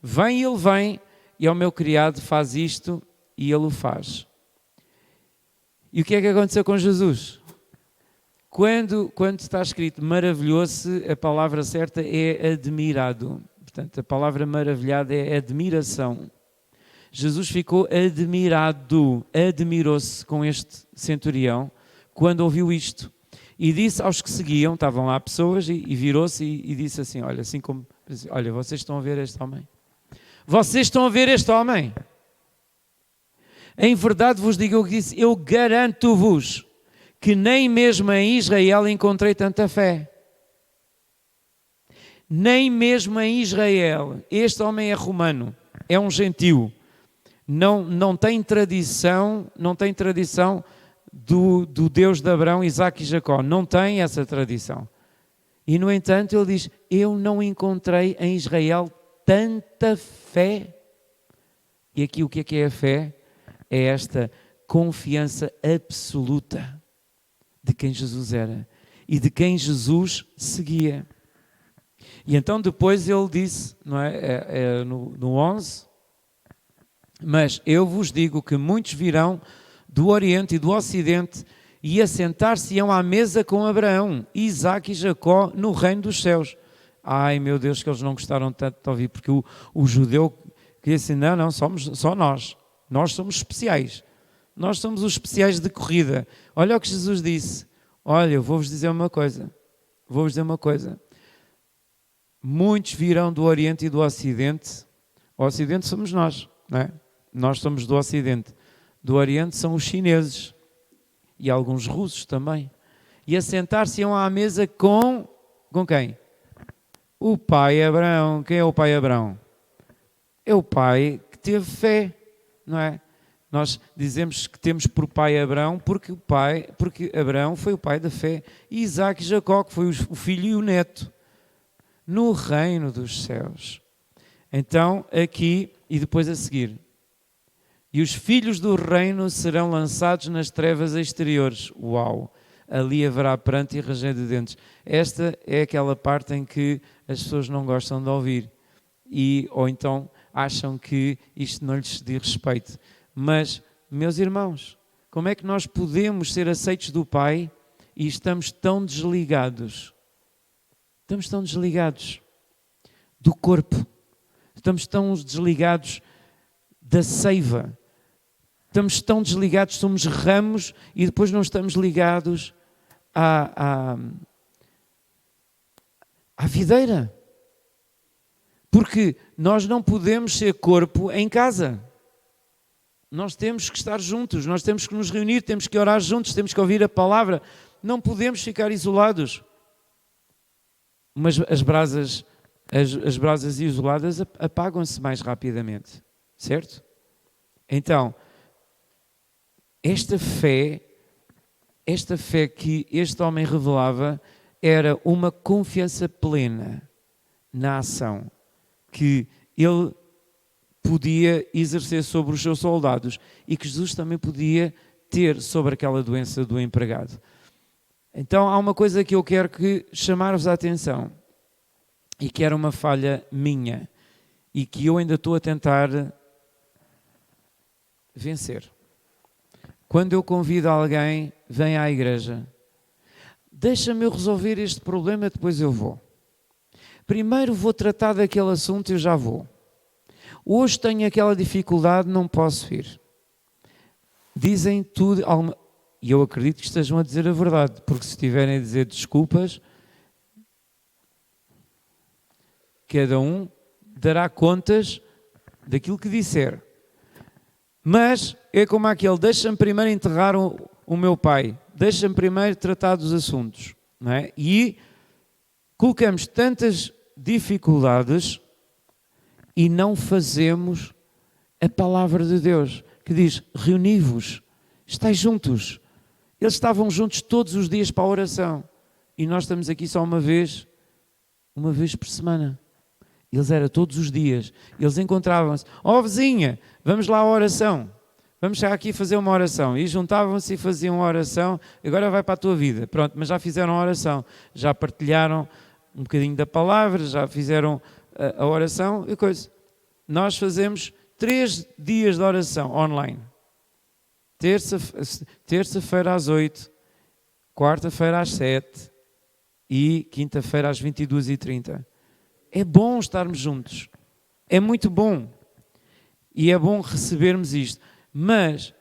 Ele vem e ao meu criado faz isto e ele o faz. E o que é que aconteceu com Jesus? Quando está escrito maravilhou-se, a palavra certa é admirado. Portanto, a palavra maravilhado é admiração. Jesus ficou admirou-se com este centurião quando ouviu isto. E disse aos que seguiam, estavam lá pessoas, e virou-se e disse assim, olha, vocês estão a ver este homem? Vocês estão a ver este homem? Em verdade vos digo o que disse, eu garanto-vos que nem mesmo em Israel encontrei tanta fé. Nem mesmo em Israel. Este homem é romano, é um gentio. Não tem tradição do Deus de Abraão, Isaque e Jacó. Não tem essa tradição. E, no entanto, ele diz, eu não encontrei em Israel tanta fé. E aqui o que é a fé? É esta confiança absoluta de quem Jesus era e de quem Jesus seguia. E então depois ele disse, não é? No 11, mas eu vos digo que muitos virão do Oriente e do Ocidente e assentar-se-ão à mesa com Abraão, Isaque e Jacó no reino dos céus. Ai meu Deus, que eles não gostaram tanto de ouvir, porque o judeu queria assim, não, somos só nós somos especiais, nós somos os especiais de corrida. Olha o que Jesus disse, olha, eu vou-vos dizer uma coisa, muitos virão do Oriente e do Ocidente. O Ocidente somos nós, não é? Nós somos do Ocidente. Do Oriente são os chineses e alguns russos também. E assentar-se-ão à mesa com quem? O pai Abraão. Quem é o pai Abraão? É o pai que teve fé, não é? Nós dizemos que temos por pai Abraão porque Abraão foi o pai da fé. E Isaque e Jacó, que foi o filho e o neto. No reino dos céus. Então, aqui, e depois a seguir. E os filhos do reino serão lançados nas trevas exteriores. Uau! Ali haverá pranto e ranger de dentes. Esta é aquela parte em que as pessoas não gostam de ouvir. Ou então acham que isto não lhes diz respeito. Mas, meus irmãos, como é que nós podemos ser aceitos do Pai e estamos tão desligados? Estamos tão desligados do corpo, estamos tão desligados da seiva, estamos tão desligados, somos ramos e depois não estamos ligados à videira. Porque nós não podemos ser corpo em casa. Nós temos que estar juntos, nós temos que nos reunir, temos que orar juntos, temos que ouvir a palavra. Não podemos ficar isolados. Mas as brasas isoladas apagam-se mais rapidamente, certo? Então, esta fé que este homem revelava era uma confiança plena na ação que ele podia exercer sobre os seus soldados e que Jesus também podia ter sobre aquela doença do empregado. Então há uma coisa que eu quero chamar-vos a atenção. e que era uma falha minha e que eu ainda estou a tentar vencer. Quando eu convido alguém, vem à igreja. Deixa-me eu resolver este problema, depois eu vou. Primeiro vou tratar daquele assunto e eu já vou. Hoje tenho aquela dificuldade, não posso ir. Dizem tudo, e eu acredito que estejam a dizer a verdade, porque se estiverem a dizer desculpas, cada um dará contas daquilo que disser. Mas é como aquele, deixa-me primeiro enterrar o meu pai, deixa-me primeiro tratar dos assuntos. Não é? E colocamos tantas dificuldades e não fazemos a palavra de Deus, que diz, reuni-vos, estais juntos. Eles estavam juntos todos os dias para a oração. E nós estamos aqui só uma vez por semana. Eles eram todos os dias. Eles encontravam-se. Vizinha, vamos lá à oração. Vamos chegar aqui fazer uma oração. E juntavam-se e faziam uma oração. Agora vai para a tua vida. Pronto, mas já fizeram a oração. Já partilharam um bocadinho da palavra. Já fizeram a oração e coisa. Nós fazemos 3 dias de oração online. Terça-feira às 8, quarta-feira às 7 e quinta-feira às 22h30. É bom estarmos juntos. É muito bom. E é bom recebermos isto. Mas,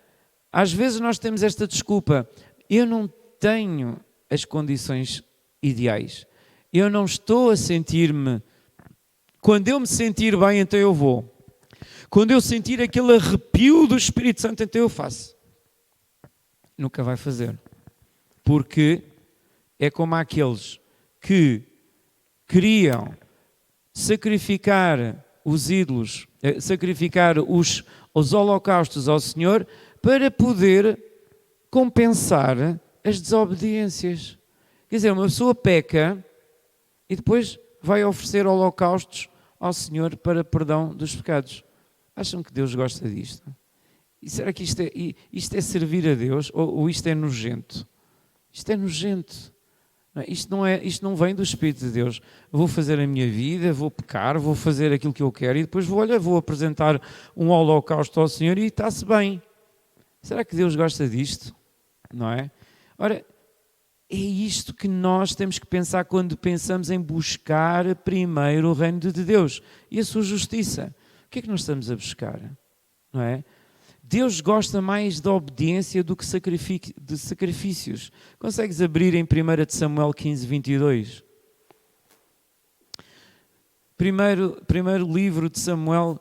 às vezes nós temos esta desculpa. Eu não tenho as condições ideais. Eu não estou a sentir-me... Quando eu me sentir bem, então eu vou. Quando eu sentir aquele arrepio do Espírito Santo, então eu faço. Nunca vai fazer. Porque é como aqueles que queriam sacrificar os ídolos, sacrificar os holocaustos ao Senhor para poder compensar as desobediências. Quer dizer, uma pessoa peca e depois vai oferecer holocaustos ao Senhor para perdão dos pecados. Acham que Deus gosta disto? E será que isto é servir a Deus ou isto é nojento? Isto é nojento. Isto não vem do Espírito de Deus. Vou fazer a minha vida, vou pecar, vou fazer aquilo que eu quero e depois vou apresentar um holocausto ao Senhor e está-se bem. Será que Deus gosta disto? Não é? Ora, é isto que nós temos que pensar quando pensamos em buscar primeiro o reino de Deus e a sua justiça. O que é que nós estamos a buscar? Não é? Deus gosta mais da obediência do que de sacrifícios. Consegues abrir em 1 Samuel 15, 22? Primeiro livro de Samuel,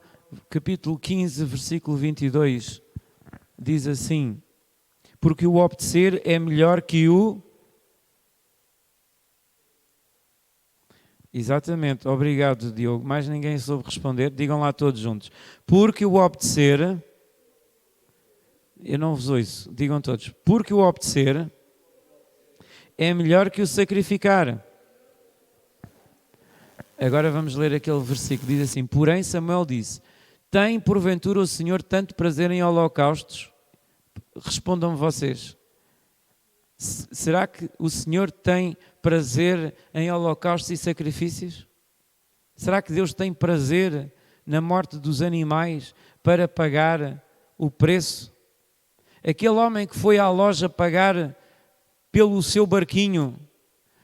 capítulo 15, versículo 22, diz assim: porque o obedecer é melhor que o... Exatamente, obrigado Diogo. Mais ninguém soube responder, digam lá todos juntos. Porque o obedecer... Eu não vos ouço, digam todos. Porque o obedecer é melhor que o sacrificar. Agora vamos ler aquele versículo, diz assim: porém Samuel disse, tem porventura o Senhor tanto prazer em holocaustos? Respondam-me vocês. Será que o Senhor tem prazer em holocaustos e sacrifícios? Será que Deus tem prazer na morte dos animais para pagar o preço? Aquele homem que foi à loja pagar pelo seu barquinho,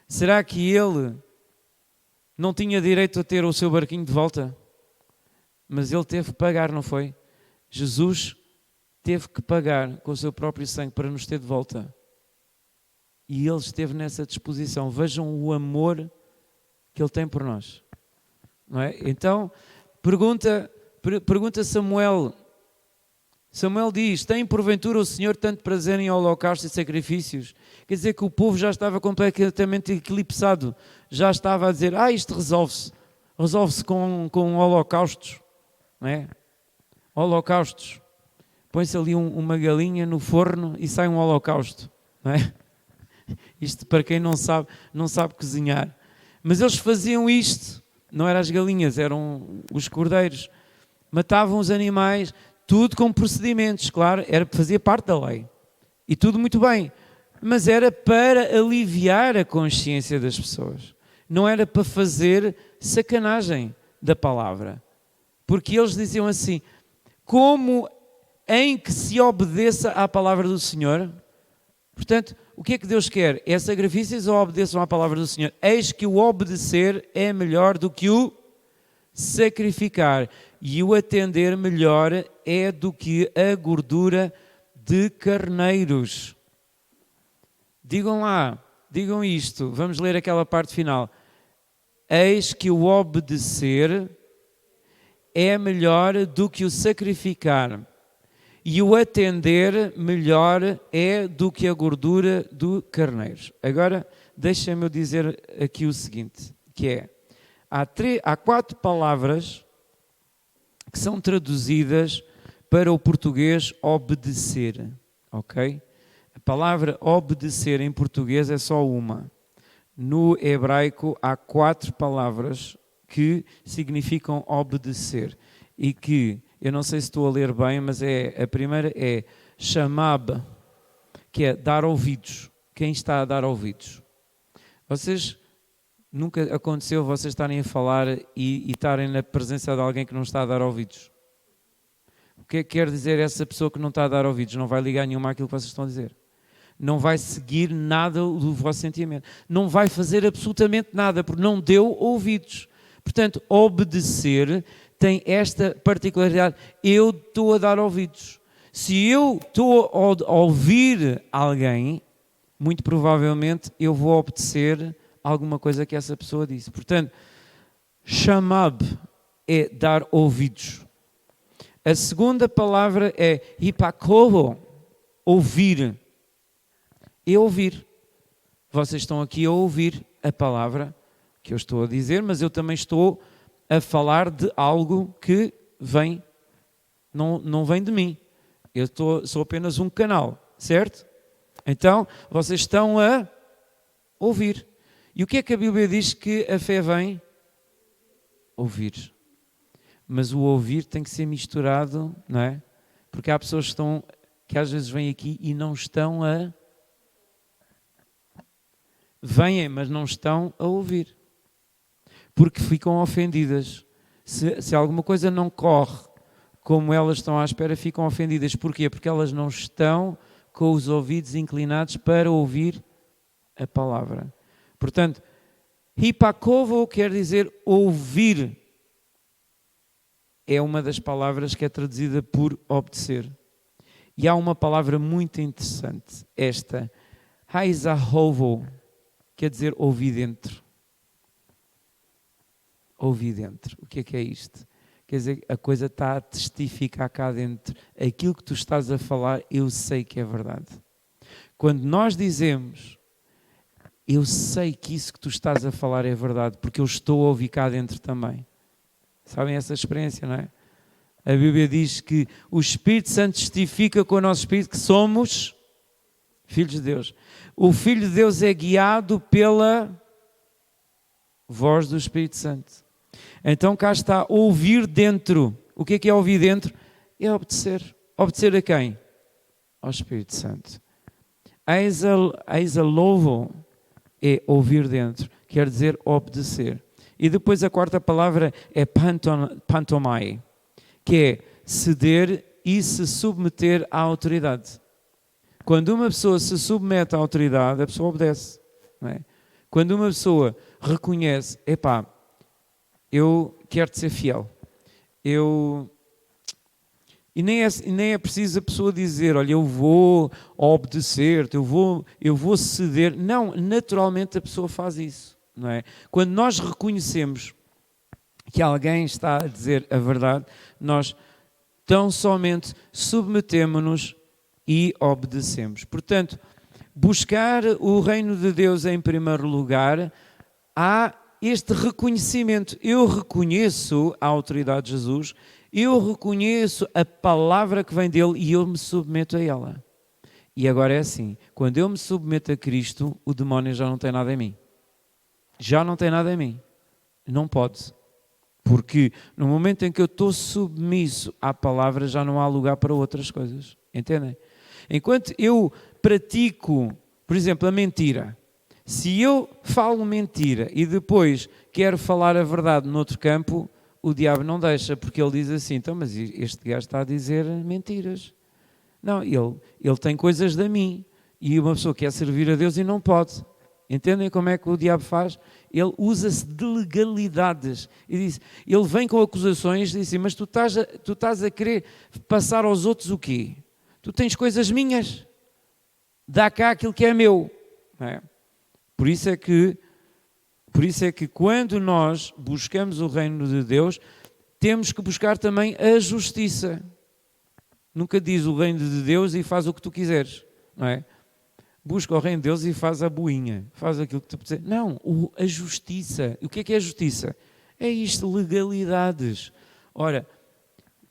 será que ele não tinha direito a ter o seu barquinho de volta? Mas ele teve que pagar, não foi? Jesus teve que pagar com o seu próprio sangue para nos ter de volta. E ele esteve nessa disposição. Vejam o amor que ele tem por nós. Não é? Então, pergunta Samuel. Samuel diz, tem porventura o Senhor tanto prazer em holocaustos e sacrifícios? Quer dizer que o povo já estava completamente eclipsado. Já estava a dizer, isto resolve-se com holocaustos. Não é? Holocaustos. Põe-se ali uma galinha no forno e sai um holocausto. Não é? Isto para quem não sabe cozinhar. Mas eles faziam isto. Não eram as galinhas, eram os cordeiros. Matavam os animais... Tudo com procedimentos, claro, fazia parte da lei. E tudo muito bem. Mas era para aliviar a consciência das pessoas. não era para fazer sacanagem da palavra. Porque eles diziam assim, como em que se obedeça à palavra do Senhor? Portanto, o que é que Deus quer? É sacrifícios ou obedeçam à palavra do Senhor? Eis que o obedecer é melhor do que o sacrificar, e o atender melhor é do que a gordura de carneiros. Digam lá, digam isto, vamos ler aquela parte final. Eis que o obedecer é melhor do que o sacrificar, e o atender melhor é do que a gordura do carneiro. Agora, deixem-me dizer aqui o seguinte, que é, há 4 palavras que são traduzidas para o português obedecer, ok? A palavra obedecer em português é só uma. No hebraico há 4 palavras que significam obedecer e que, eu não sei se estou a ler bem, mas a primeira é shamab, que é dar ouvidos. Quem está a dar ouvidos? Vocês, nunca aconteceu vocês estarem a falar e estarem na presença de alguém que não está a dar ouvidos? O que é que quer dizer essa pessoa que não está a dar ouvidos? Não vai ligar nenhuma àquilo que vocês estão a dizer. Não vai seguir nada do vosso sentimento. Não vai fazer absolutamente nada, porque não deu ouvidos. Portanto, obedecer tem esta particularidade. Eu estou a dar ouvidos. Se eu estou a ouvir alguém, muito provavelmente eu vou obedecer alguma coisa que essa pessoa disse. Portanto, shamab é dar ouvidos. A segunda palavra é hipakoho, ouvir. É ouvir. Vocês estão aqui a ouvir a palavra que eu estou a dizer, mas eu também estou a falar de algo que vem, não vem de mim. Eu sou apenas um canal, certo? Então, vocês estão a ouvir. E o que é que a Bíblia diz que a fé vem? Ouvir. Mas o ouvir tem que ser misturado, não é? Porque há pessoas que às vezes vêm aqui e não estão a... Vêm, mas não estão a ouvir. Porque ficam ofendidas. Se alguma coisa não corre como elas estão à espera, ficam ofendidas. Porquê? Porque elas não estão com os ouvidos inclinados para ouvir a palavra. Portanto, hipakovo quer dizer ouvir. É uma das palavras que é traduzida por obedecer. E há uma palavra muito interessante, esta, haizahovo, quer dizer ouvir dentro. Ouvir dentro. O que é isto? Quer dizer, a coisa está a testificar cá dentro. Aquilo que tu estás a falar, eu sei que é verdade. Quando nós dizemos, eu sei que isso que tu estás a falar é verdade, porque eu estou a ouvir cá dentro também. Sabem essa experiência, não é? A Bíblia diz que o Espírito Santo testifica com o nosso Espírito que somos filhos de Deus. O Filho de Deus é guiado pela voz do Espírito Santo. Então cá está, ouvir dentro. O que é ouvir dentro? É obedecer. Obedecer a quem? Ao Espírito Santo. Eisalovo é ouvir dentro, quer dizer obedecer. E depois a quarta palavra é pantomai, que é ceder e se submeter à autoridade. Quando uma pessoa se submete à autoridade, a pessoa obedece. Não é? Quando uma pessoa reconhece, eu quero-te ser fiel. E nem é preciso a pessoa dizer, olha, eu vou obedecer-te, eu vou ceder. Não, naturalmente a pessoa faz isso. Não é? Quando nós reconhecemos que alguém está a dizer a verdade, nós tão somente submetemos-nos e obedecemos. Portanto, buscar o reino de Deus em primeiro lugar, há este reconhecimento. Eu reconheço a autoridade de Jesus, eu reconheço a palavra que vem dele e eu me submeto a ela. E agora é assim, quando eu me submeto a Cristo, o demónio já não tem nada em mim. Já não tem nada em mim. Não pode. Porque no momento em que eu estou submisso à palavra, já não há lugar para outras coisas. Entendem? Enquanto eu pratico, por exemplo, a mentira, Se eu falo mentira e depois quero falar a verdade noutro campo, o diabo não deixa, porque ele diz assim, então, mas este gajo está a dizer mentiras. Não, ele tem coisas de mim. E uma pessoa quer servir a Deus e não pode. Entendem como é que o diabo faz? Ele usa-se de legalidades. E diz, ele vem com acusações e diz assim, mas tu estás a querer passar aos outros o quê? Tu tens coisas minhas. Dá cá aquilo que é meu. Não é? Por isso é que quando nós buscamos o reino de Deus, temos que buscar também a justiça. Nunca diz o reino de Deus e faz o que tu quiseres, não é? Busca o reino de Deus e faz a boinha, faz aquilo que tu quiseres. Não, a justiça. O que é a justiça? É isto, legalidades. Ora,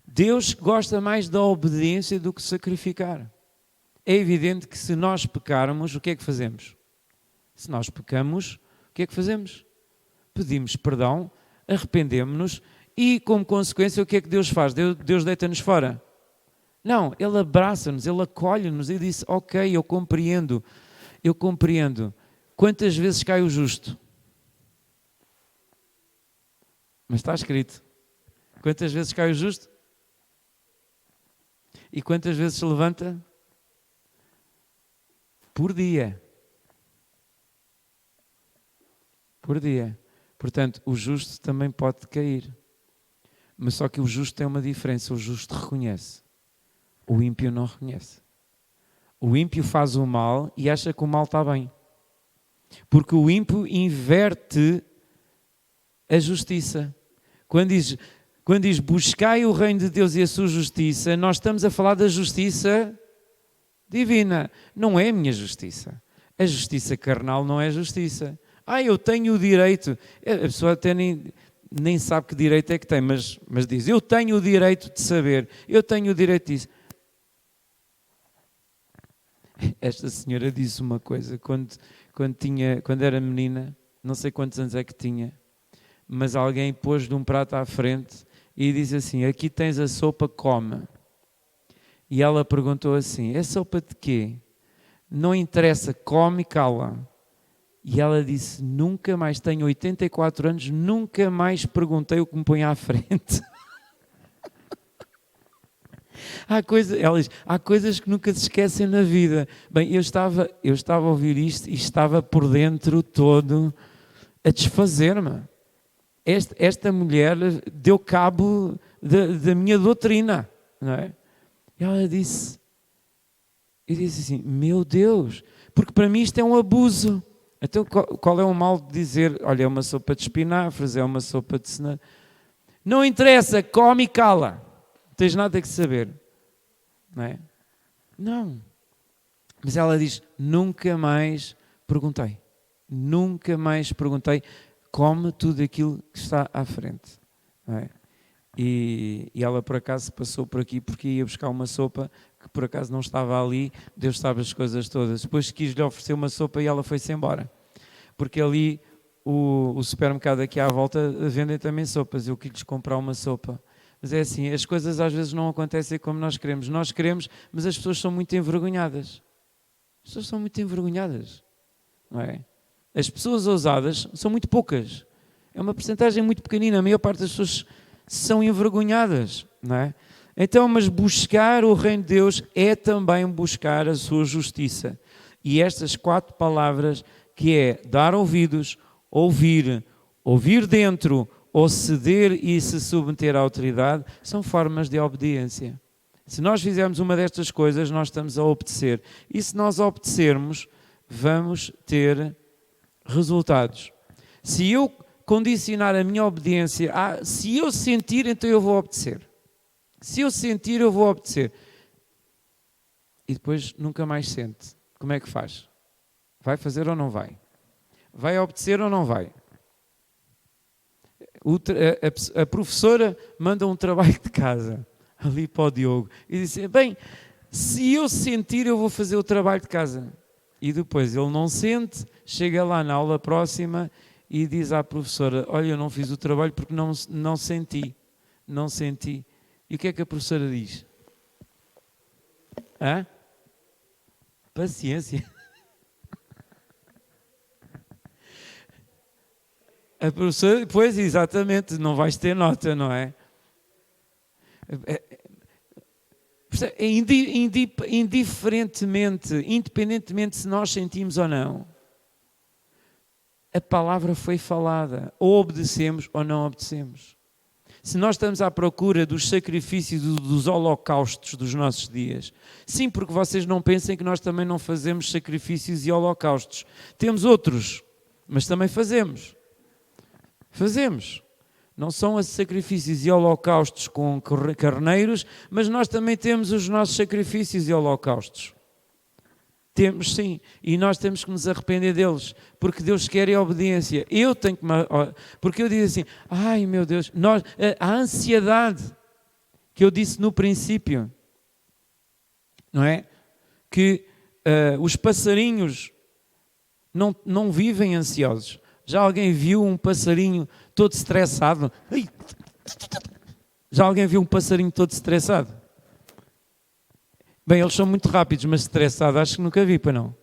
Deus gosta mais da obediência do que sacrificar. É evidente que se nós pecarmos, o que é que fazemos? Se nós pecamos, o que é que fazemos? Pedimos perdão, arrependemos-nos e, como consequência, o que é que Deus faz? Deus deita-nos fora? Não, Ele abraça-nos, Ele acolhe-nos e diz, ok, eu compreendo. Quantas vezes cai o justo? Mas está escrito. Quantas vezes cai o justo? E quantas vezes se levanta? Por dia. Por dia. Portanto, o justo também pode cair. Mas só que o justo tem uma diferença. O justo reconhece. O ímpio não reconhece. O ímpio faz o mal e acha que o mal está bem. Porque o ímpio inverte a justiça. Quando diz buscai o reino de Deus e a sua justiça, nós estamos a falar da justiça divina. Não é a minha justiça. A justiça carnal não é justiça. Eu tenho o direito. A pessoa até nem sabe que direito é que tem, mas diz, eu tenho o direito de saber, eu tenho o direito disso. Esta senhora disse uma coisa, quando era menina, não sei quantos anos é que tinha, mas alguém pôs de um prato à frente e disse assim, aqui tens a sopa, come. E ela perguntou assim, é sopa de quê? Não interessa, come e cala. E ela disse, nunca mais, tenho 84 anos, nunca mais perguntei o que me põe à frente. Ela diz, há coisas que nunca se esquecem na vida. Bem, eu estava a ouvir isto e estava por dentro todo a desfazer-me. Esta mulher deu cabo da minha doutrina, não é? E ela disse, eu disse assim, meu Deus, porque para mim isto é um abuso. Então qual é o mal de dizer, olha, é uma sopa de espinafres, é uma sopa de cenoura. Não interessa, come e cala. Não tens nada que saber. Não é? Não. Mas ela diz, nunca mais perguntei. Nunca mais perguntei. Come tudo aquilo que está à frente. Não é? E ela por acaso passou por aqui porque ia buscar uma sopa que por acaso não estava ali, Deus sabe as coisas todas. Depois quis-lhe oferecer uma sopa e ela foi-se embora. Porque ali o supermercado aqui à volta vendem também sopas. Eu quis-lhes comprar uma sopa. Mas é assim, as coisas às vezes não acontecem como nós queremos. Nós queremos, mas as pessoas são muito envergonhadas. As pessoas são muito envergonhadas. Não é? As pessoas ousadas são muito poucas. É uma percentagem muito pequenina. A maior parte das pessoas são envergonhadas, não é? Então, mas buscar o reino de Deus é também buscar a sua justiça. E estas 4 palavras, que é dar ouvidos, ouvir dentro, ou ceder e se submeter à autoridade, são formas de obediência. Se nós fizermos uma destas coisas, nós estamos a obedecer. E se nós obedecermos, vamos ter resultados. Se eu condicionar a minha obediência se eu sentir, então eu vou obedecer. Se eu sentir, eu vou obedecer. E depois nunca mais sente. Como é que faz? Vai fazer ou não vai? Vai obedecer ou não vai? A professora manda um trabalho de casa ali para o Diogo e diz assim, bem, se eu sentir, eu vou fazer o trabalho de casa. E depois ele não sente, chega lá na aula próxima e diz à professora, olha, eu não fiz o trabalho porque não senti. Não senti. E o que é que a professora diz? Paciência. A professora, pois, exatamente, não vais ter nota, não é? Indiferentemente, independentemente se nós sentimos ou não, a palavra foi falada. Ou obedecemos ou não obedecemos. Se nós estamos à procura dos sacrifícios, dos holocaustos dos nossos dias, sim, porque vocês não pensem que nós também não fazemos sacrifícios e holocaustos. Temos outros, mas também fazemos. Fazemos. Não são os sacrifícios e holocaustos com carneiros, mas nós também temos os nossos sacrifícios e holocaustos. Temos sim, e nós temos que nos arrepender deles, porque Deus quer a obediência. Eu tenho que... Porque eu digo assim, ai meu Deus, a ansiedade que eu disse no princípio, não é? Que os passarinhos não vivem ansiosos. Já alguém viu um passarinho todo estressado? Já alguém viu um passarinho todo estressado? Bem, eles são muito rápidos, mas estressado acho que nunca vi, para não.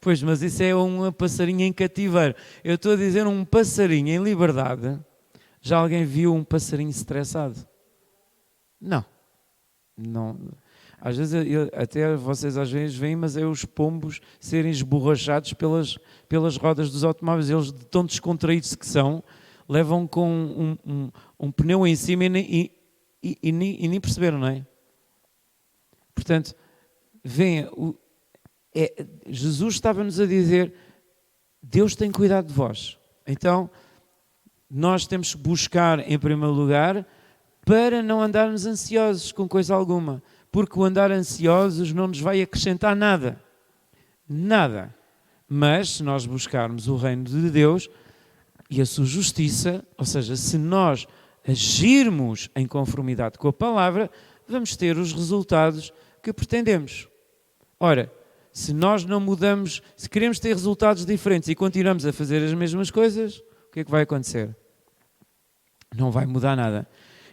Pois, mas isso é um passarinho em cativeiro. Eu estou a dizer um passarinho em liberdade. Já alguém viu um passarinho estressado? Não. Não. Às vezes, até vocês às vezes veem, mas é os pombos serem esborrachados pelas rodas dos automóveis. Eles, de tão descontraídos que são, levam com um pneu em cima e nem perceberam, não é? Portanto, Jesus estava-nos a dizer, Deus tem cuidado de vós. Então, nós temos que buscar, em primeiro lugar, para não andarmos ansiosos com coisa alguma. Porque o andar ansiosos não nos vai acrescentar nada. Nada. Mas, se nós buscarmos o reino de Deus e a sua justiça, ou seja, se nós agirmos em conformidade com a palavra, vamos ter os resultados que pretendemos. Ora, se nós não mudamos, se queremos ter resultados diferentes e continuamos a fazer as mesmas coisas, o que é que vai acontecer? Não vai mudar nada.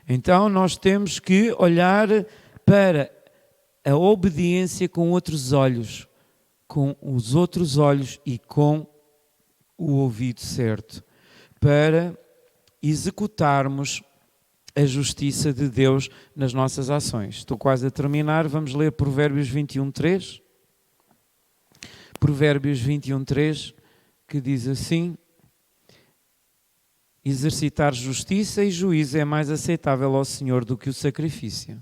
Então, nós temos que olhar para a obediência com outros olhos, com os outros olhos e com o ouvido certo, para executarmos a justiça de Deus nas nossas ações. Estou quase a terminar, vamos ler Provérbios 21:3. Provérbios 21:3, que diz assim: exercitar justiça e juízo é mais aceitável ao Senhor do que o sacrifício.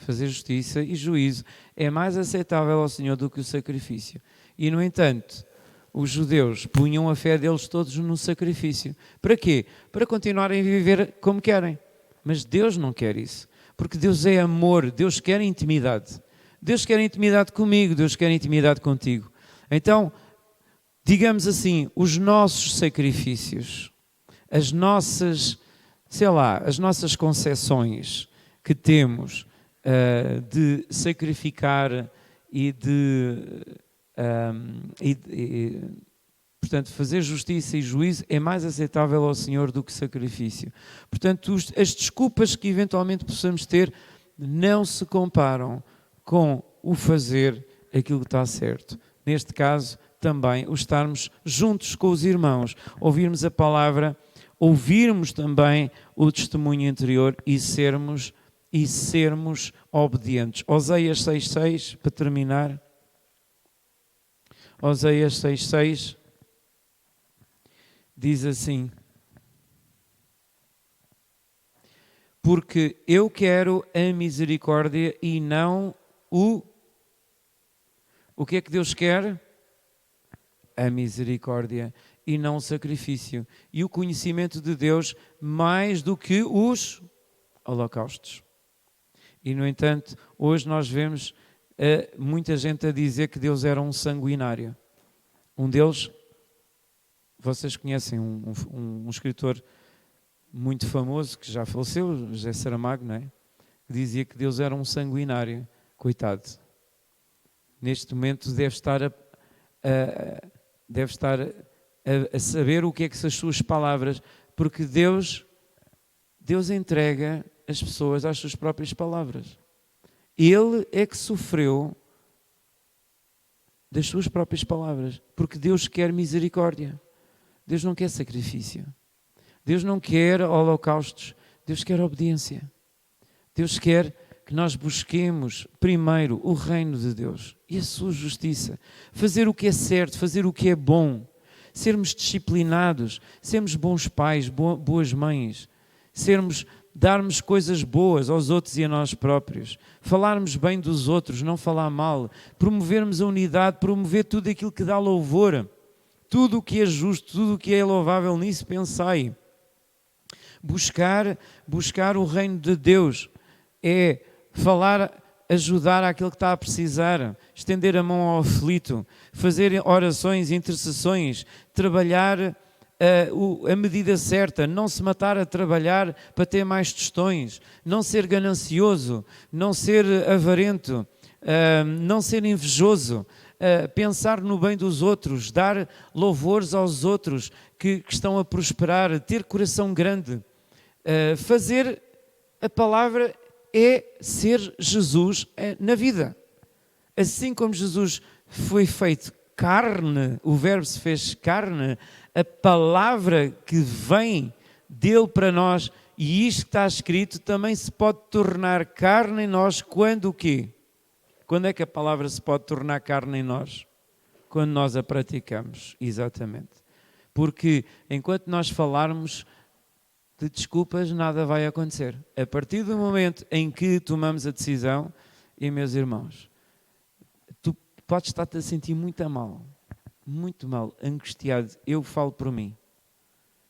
Fazer justiça e juízo é mais aceitável ao Senhor do que o sacrifício. E, no entanto, os judeus punham a fé deles todos no sacrifício. Para quê? Para continuarem a viver como querem. Mas Deus não quer isso. Porque Deus é amor, Deus quer intimidade. Deus quer intimidade comigo, Deus quer intimidade contigo. Então, digamos assim, os nossos sacrifícios, as nossas concessões que temos de sacrificar e portanto, fazer justiça e juízo é mais aceitável ao Senhor do que sacrifício. Portanto, as desculpas que eventualmente possamos ter não se comparam com o fazer aquilo que está certo. Neste caso, também, o estarmos juntos com os irmãos, ouvirmos a palavra, ouvirmos também o testemunho interior e sermos obedientes. Oséias 6:6, para terminar. Oséias 6:6 diz assim: porque eu quero a misericórdia e não o que é que Deus quer? A misericórdia e não o sacrifício. E o conhecimento de Deus mais do que os holocaustos. E, no entanto, hoje nós vemos muita gente a dizer que Deus era um sanguinário. Um deles, vocês conhecem um escritor muito famoso, que já faleceu, José Saramago, não é? Que dizia que Deus era um sanguinário. Coitado. Neste momento deve estar a saber o que é que são as suas palavras, porque Deus entrega as pessoas às suas próprias palavras. Ele é que sofreu das suas próprias palavras, porque Deus quer misericórdia. Deus não quer sacrifício. Deus não quer holocaustos. Deus quer obediência. Deus quer que nós busquemos primeiro o reino de Deus e a sua justiça. Fazer o que é certo, fazer o que é bom. Sermos disciplinados, sermos bons pais, boas mães. Darmos coisas boas aos outros e a nós próprios. Falarmos bem dos outros, não falar mal. Promovermos a unidade, promover tudo aquilo que dá louvor. Tudo o que é justo, tudo o que é louvável, nisso pensai. Buscar o reino de Deus é falar, ajudar aquele que está a precisar, estender a mão ao aflito, fazer orações, intercessões, trabalhar a medida certa, não se matar a trabalhar para ter mais tostões, não ser ganancioso, não ser avarento, não ser invejoso, pensar no bem dos outros, dar louvores aos outros que estão a prosperar, ter coração grande. Fazer a palavra é ser Jesus na vida. Assim como Jesus foi feito carne, o verbo se fez carne, a palavra que vem dele para nós, e isto que está escrito, também se pode tornar carne em nós quando o quê? Quando é que a palavra se pode tornar carne em nós? Quando nós a praticamos, exatamente. Porque enquanto nós falarmos de desculpas, nada vai acontecer. A partir do momento em que tomamos a decisão, e meus irmãos, tu podes estar-te a sentir muito mal, angustiado. Eu falo por mim.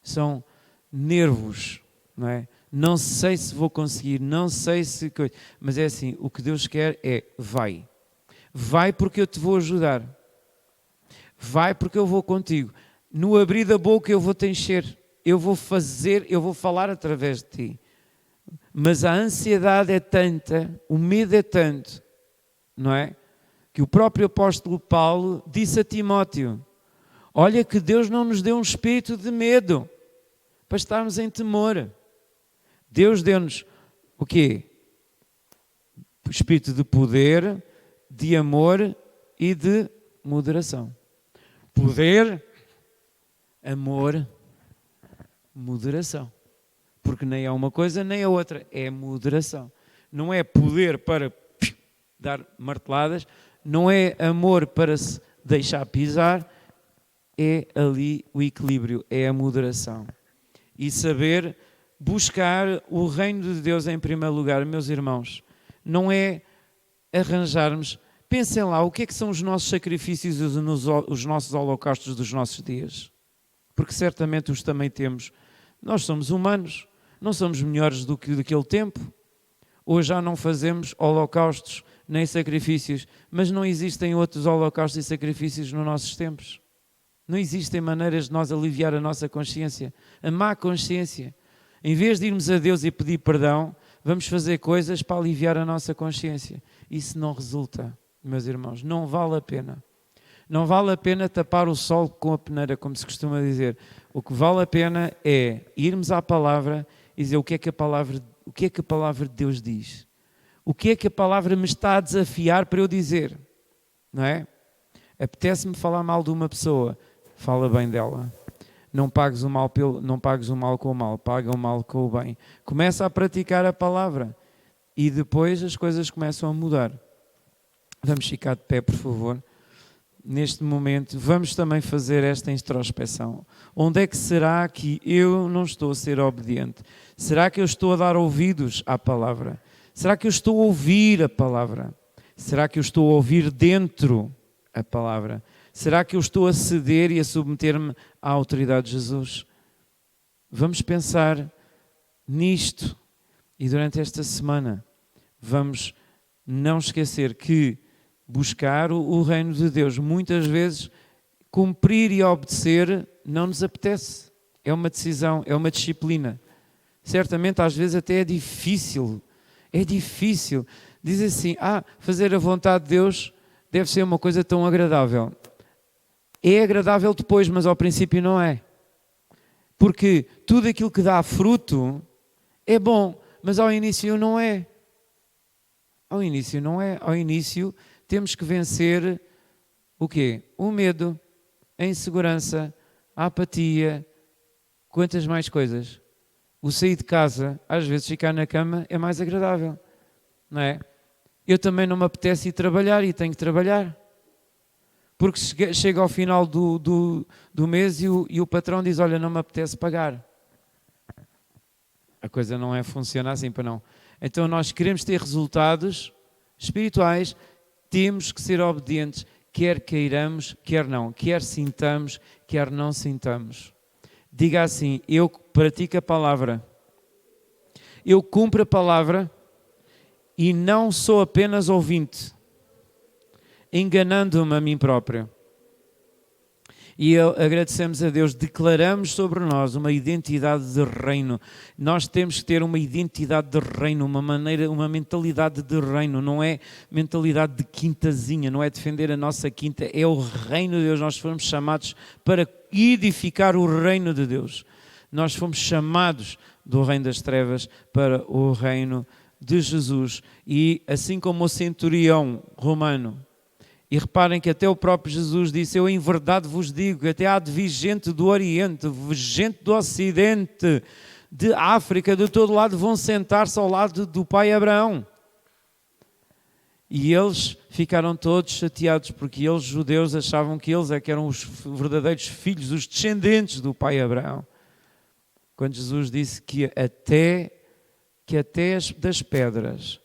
São nervos, não é? Não sei se vou conseguir, não sei se... Mas é assim, o que Deus quer é, vai. Vai porque eu te vou ajudar. Vai porque eu vou contigo. No abrir da boca eu vou te encher. Eu vou falar através de ti. Mas a ansiedade é tanta, o medo é tanto, não é? Que o próprio apóstolo Paulo disse a Timóteo, olha que Deus não nos deu um espírito de medo, para estarmos em temor. Deus deu-nos o quê? O espírito de poder, de amor e de moderação. Poder, amor, moderação. Porque nem é uma coisa nem a outra, é moderação. Não é poder para dar marteladas, não é amor para se deixar pisar, é ali o equilíbrio, é a moderação. E saber buscar o reino de Deus em primeiro lugar, meus irmãos, não é arranjarmos, pensem lá, o que é que são os nossos sacrifícios e os nossos holocaustos dos nossos dias? Porque certamente os também temos. Nós somos humanos, não somos melhores do que daquele tempo. Hoje já não fazemos holocaustos nem sacrifícios, mas não existem outros holocaustos e sacrifícios nos nossos tempos. Não existem maneiras de nós aliviar a nossa consciência, a má consciência. Em vez de irmos a Deus e pedir perdão, vamos fazer coisas para aliviar a nossa consciência. Isso não resulta, meus irmãos, não vale a pena. Não vale a pena tapar o sol com a peneira, como se costuma dizer. O que vale a pena é irmos à palavra e dizer o que é que a palavra de Deus diz. O que é que a palavra me está a desafiar para eu dizer? Não é? Apetece-me falar mal de uma pessoa, fala bem dela. Não pagues o mal com o mal, paga o mal com o bem. Começa a praticar a palavra e depois as coisas começam a mudar. Vamos ficar de pé, por favor. Neste momento, vamos também fazer esta introspeção. Onde é que será que eu não estou a ser obediente? Será que eu estou a dar ouvidos à palavra? Será que eu estou a ouvir a palavra? Será que eu estou a ouvir dentro a palavra? Será que eu estou a ceder e a submeter-me à autoridade de Jesus? Vamos pensar nisto e durante esta semana vamos não esquecer que buscar o reino de Deus, muitas vezes cumprir e obedecer não nos apetece. É uma decisão, é uma disciplina. Certamente às vezes até é difícil. É difícil. Diz assim, fazer a vontade de Deus deve ser uma coisa tão agradável. É agradável depois, mas ao princípio não é. Porque tudo aquilo que dá fruto é bom, mas ao início não é. Ao início não é. Ao início temos que vencer O quê? O medo, a insegurança, a apatia, quantas mais coisas. O sair de casa, às vezes ficar na cama é mais agradável, não é? Eu também não me apetece ir trabalhar e tenho que trabalhar. Porque chega ao final do mês e o patrão diz, olha, não me apetece pagar. A coisa não funciona assim para não. Então nós queremos ter resultados espirituais, temos que ser obedientes, quer queiramos, quer não, quer sintamos, quer não sintamos. Diga assim, eu pratico a palavra, eu cumpro a palavra e não sou apenas ouvinte, enganando-me a mim próprio. E agradecemos a Deus, declaramos sobre nós uma identidade de reino. Nós temos que ter uma identidade de reino, uma mentalidade de reino, não é mentalidade de quintazinha, não é defender a nossa quinta, é o reino de Deus. Nós fomos chamados para edificar o reino de Deus. Nós fomos chamados do reino das trevas para o reino de Jesus. E assim como o centurião romano, e reparem que até o próprio Jesus disse, eu em verdade vos digo, até há de vir gente do Oriente, gente do Ocidente, de África, de todo lado, vão sentar-se ao lado do pai Abraão. E eles ficaram todos chateados, porque eles, judeus, achavam que eles que eram os verdadeiros filhos, os descendentes do pai Abraão. Quando Jesus disse que até das pedras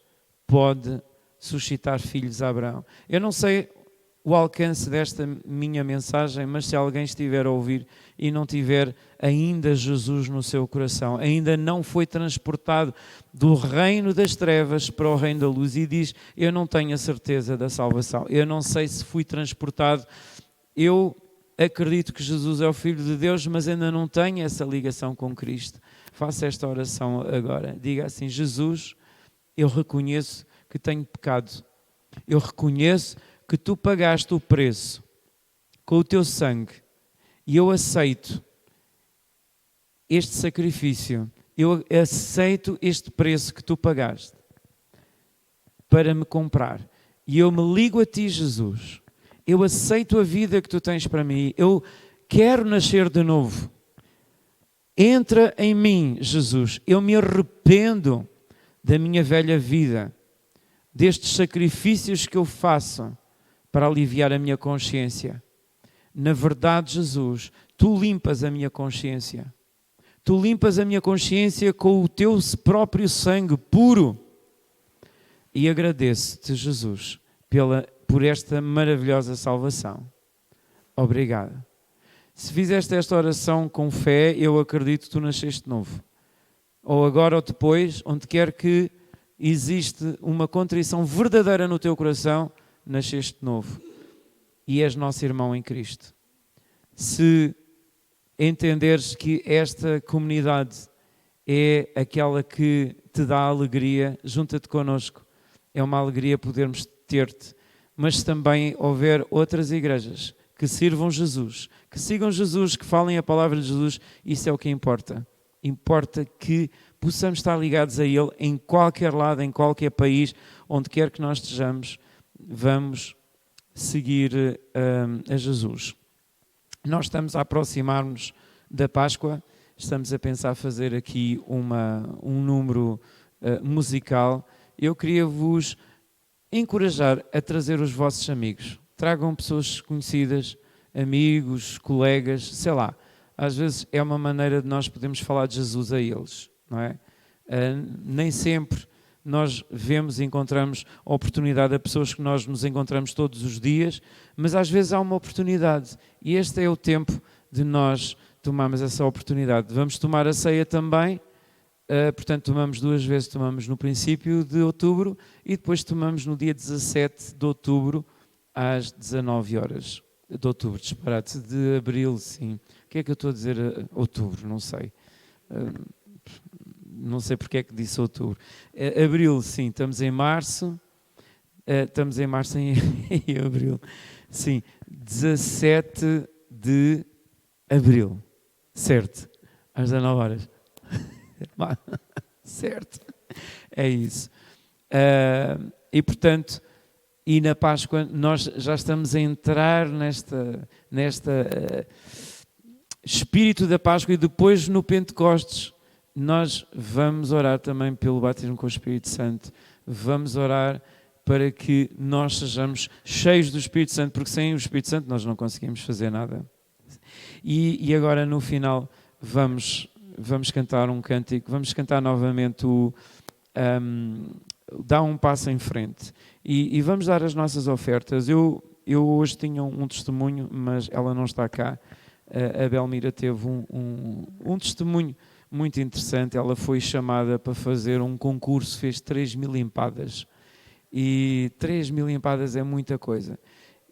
pode suscitar filhos a Abraão. Eu não sei o alcance desta minha mensagem, mas se alguém estiver a ouvir e não tiver ainda Jesus no seu coração, ainda não foi transportado do reino das trevas para o reino da luz e diz, eu não tenho a certeza da salvação, eu não sei se fui transportado, eu acredito que Jesus é o Filho de Deus, mas ainda não tenho essa ligação com Cristo. Faça esta oração agora, diga assim, Jesus, eu reconheço que tenho pecado. Eu reconheço que tu pagaste o preço com o teu sangue e eu aceito este sacrifício. Eu aceito este preço que tu pagaste para me comprar. E eu me ligo a ti, Jesus. Eu aceito a vida que tu tens para mim. Eu quero nascer de novo. Entra em mim, Jesus. Eu me arrependo da minha velha vida, destes sacrifícios que eu faço para aliviar a minha consciência. Na verdade, Jesus, tu limpas a minha consciência. Tu limpas a minha consciência com o teu próprio sangue puro. E agradeço-te, Jesus, por esta maravilhosa salvação. Obrigado. Se fizeste esta oração com fé, eu acredito que tu nasceste novo. Ou agora ou depois, onde quer que existe uma contrição verdadeira no teu coração, nasceste novo. E és nosso irmão em Cristo. Se entenderes que esta comunidade é aquela que te dá alegria, junta-te connosco. É uma alegria podermos ter-te. Mas se também houver outras igrejas que sirvam Jesus, que sigam Jesus, que falem a palavra de Jesus, isso é o que importa. Importa que possamos estar ligados a Ele em qualquer lado, em qualquer país, onde quer que nós estejamos, vamos seguir a Jesus. Nós estamos a aproximar-nos da Páscoa, estamos a pensar fazer aqui um número musical. Eu queria vos encorajar a trazer os vossos amigos. Tragam pessoas conhecidas, amigos, colegas, sei lá. Às vezes é uma maneira de nós podermos falar de Jesus a eles, não é? Nem sempre nós vemos e encontramos a oportunidade a pessoas que nós nos encontramos todos os dias, mas às vezes há uma oportunidade e este é o tempo de nós tomarmos essa oportunidade. Vamos tomar a ceia também, portanto tomamos 2 vezes, tomamos no princípio de outubro e depois tomamos no dia 17 de outubro às 19 horas. De outubro, disparate, de abril, sim. O que é que eu estou a dizer? Outubro, não sei. Não sei porque é que disse outubro. Abril, sim, estamos em março. Estamos em março em abril. Sim, 17 de abril. Certo. Às 19 horas. Certo. É isso. E portanto, E na Páscoa nós já estamos a entrar nesta espírito da Páscoa, e depois no Pentecostes nós vamos orar também pelo batismo com o Espírito Santo. Vamos orar para que nós sejamos cheios do Espírito Santo, porque sem o Espírito Santo nós não conseguimos fazer nada. E agora no final vamos cantar um cântico, vamos cantar novamente Dá um passo em frente. E vamos dar as nossas ofertas. Eu hoje tinha um testemunho, mas ela não está cá. A Belmira teve um testemunho muito interessante. Ela foi chamada para fazer um concurso, fez 3.000 empadas. E 3.000 empadas é muita coisa.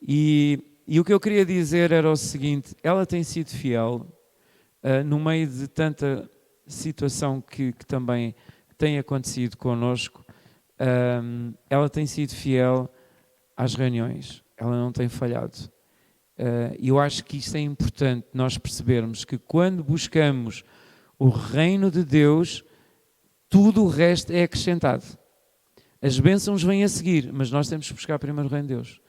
E o que eu queria dizer era o seguinte: ela tem sido fiel no meio de tanta situação que também tem acontecido connosco. Ela tem sido fiel às reuniões, ela não tem falhado. E eu acho que isto é importante, nós percebermos que quando buscamos o reino de Deus, tudo o resto é acrescentado. As bênçãos vêm a seguir, mas nós temos que buscar primeiro o reino de Deus.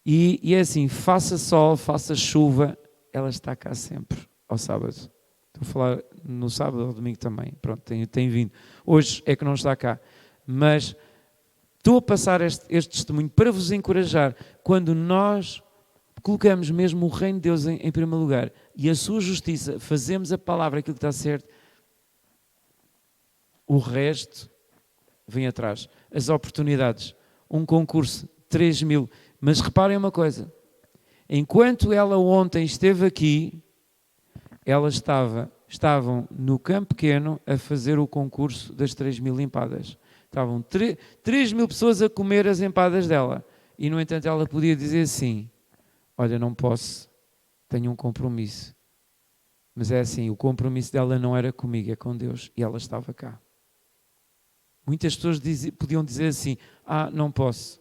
E é assim, faça sol, faça chuva, ela está cá sempre, ao sábado. Estou a falar no sábado ou domingo também, pronto, tem vindo. Hoje é que não está cá, mas estou a passar este testemunho para vos encorajar. Quando nós colocamos mesmo o reino de Deus em primeiro lugar e a sua justiça, fazemos a palavra, aquilo que está certo, o resto vem atrás. As oportunidades, um concurso, 3.000. Mas reparem uma coisa, enquanto ela ontem esteve aqui, elas estavam no Campo Pequeno a fazer o concurso das 3.000 empadas. Estavam 3.000 pessoas a comer as empadas dela. E, no entanto, ela podia dizer assim: olha, não posso, tenho um compromisso. Mas é assim, o compromisso dela não era comigo, é com Deus. E ela estava cá. Muitas pessoas podiam dizer assim: não posso.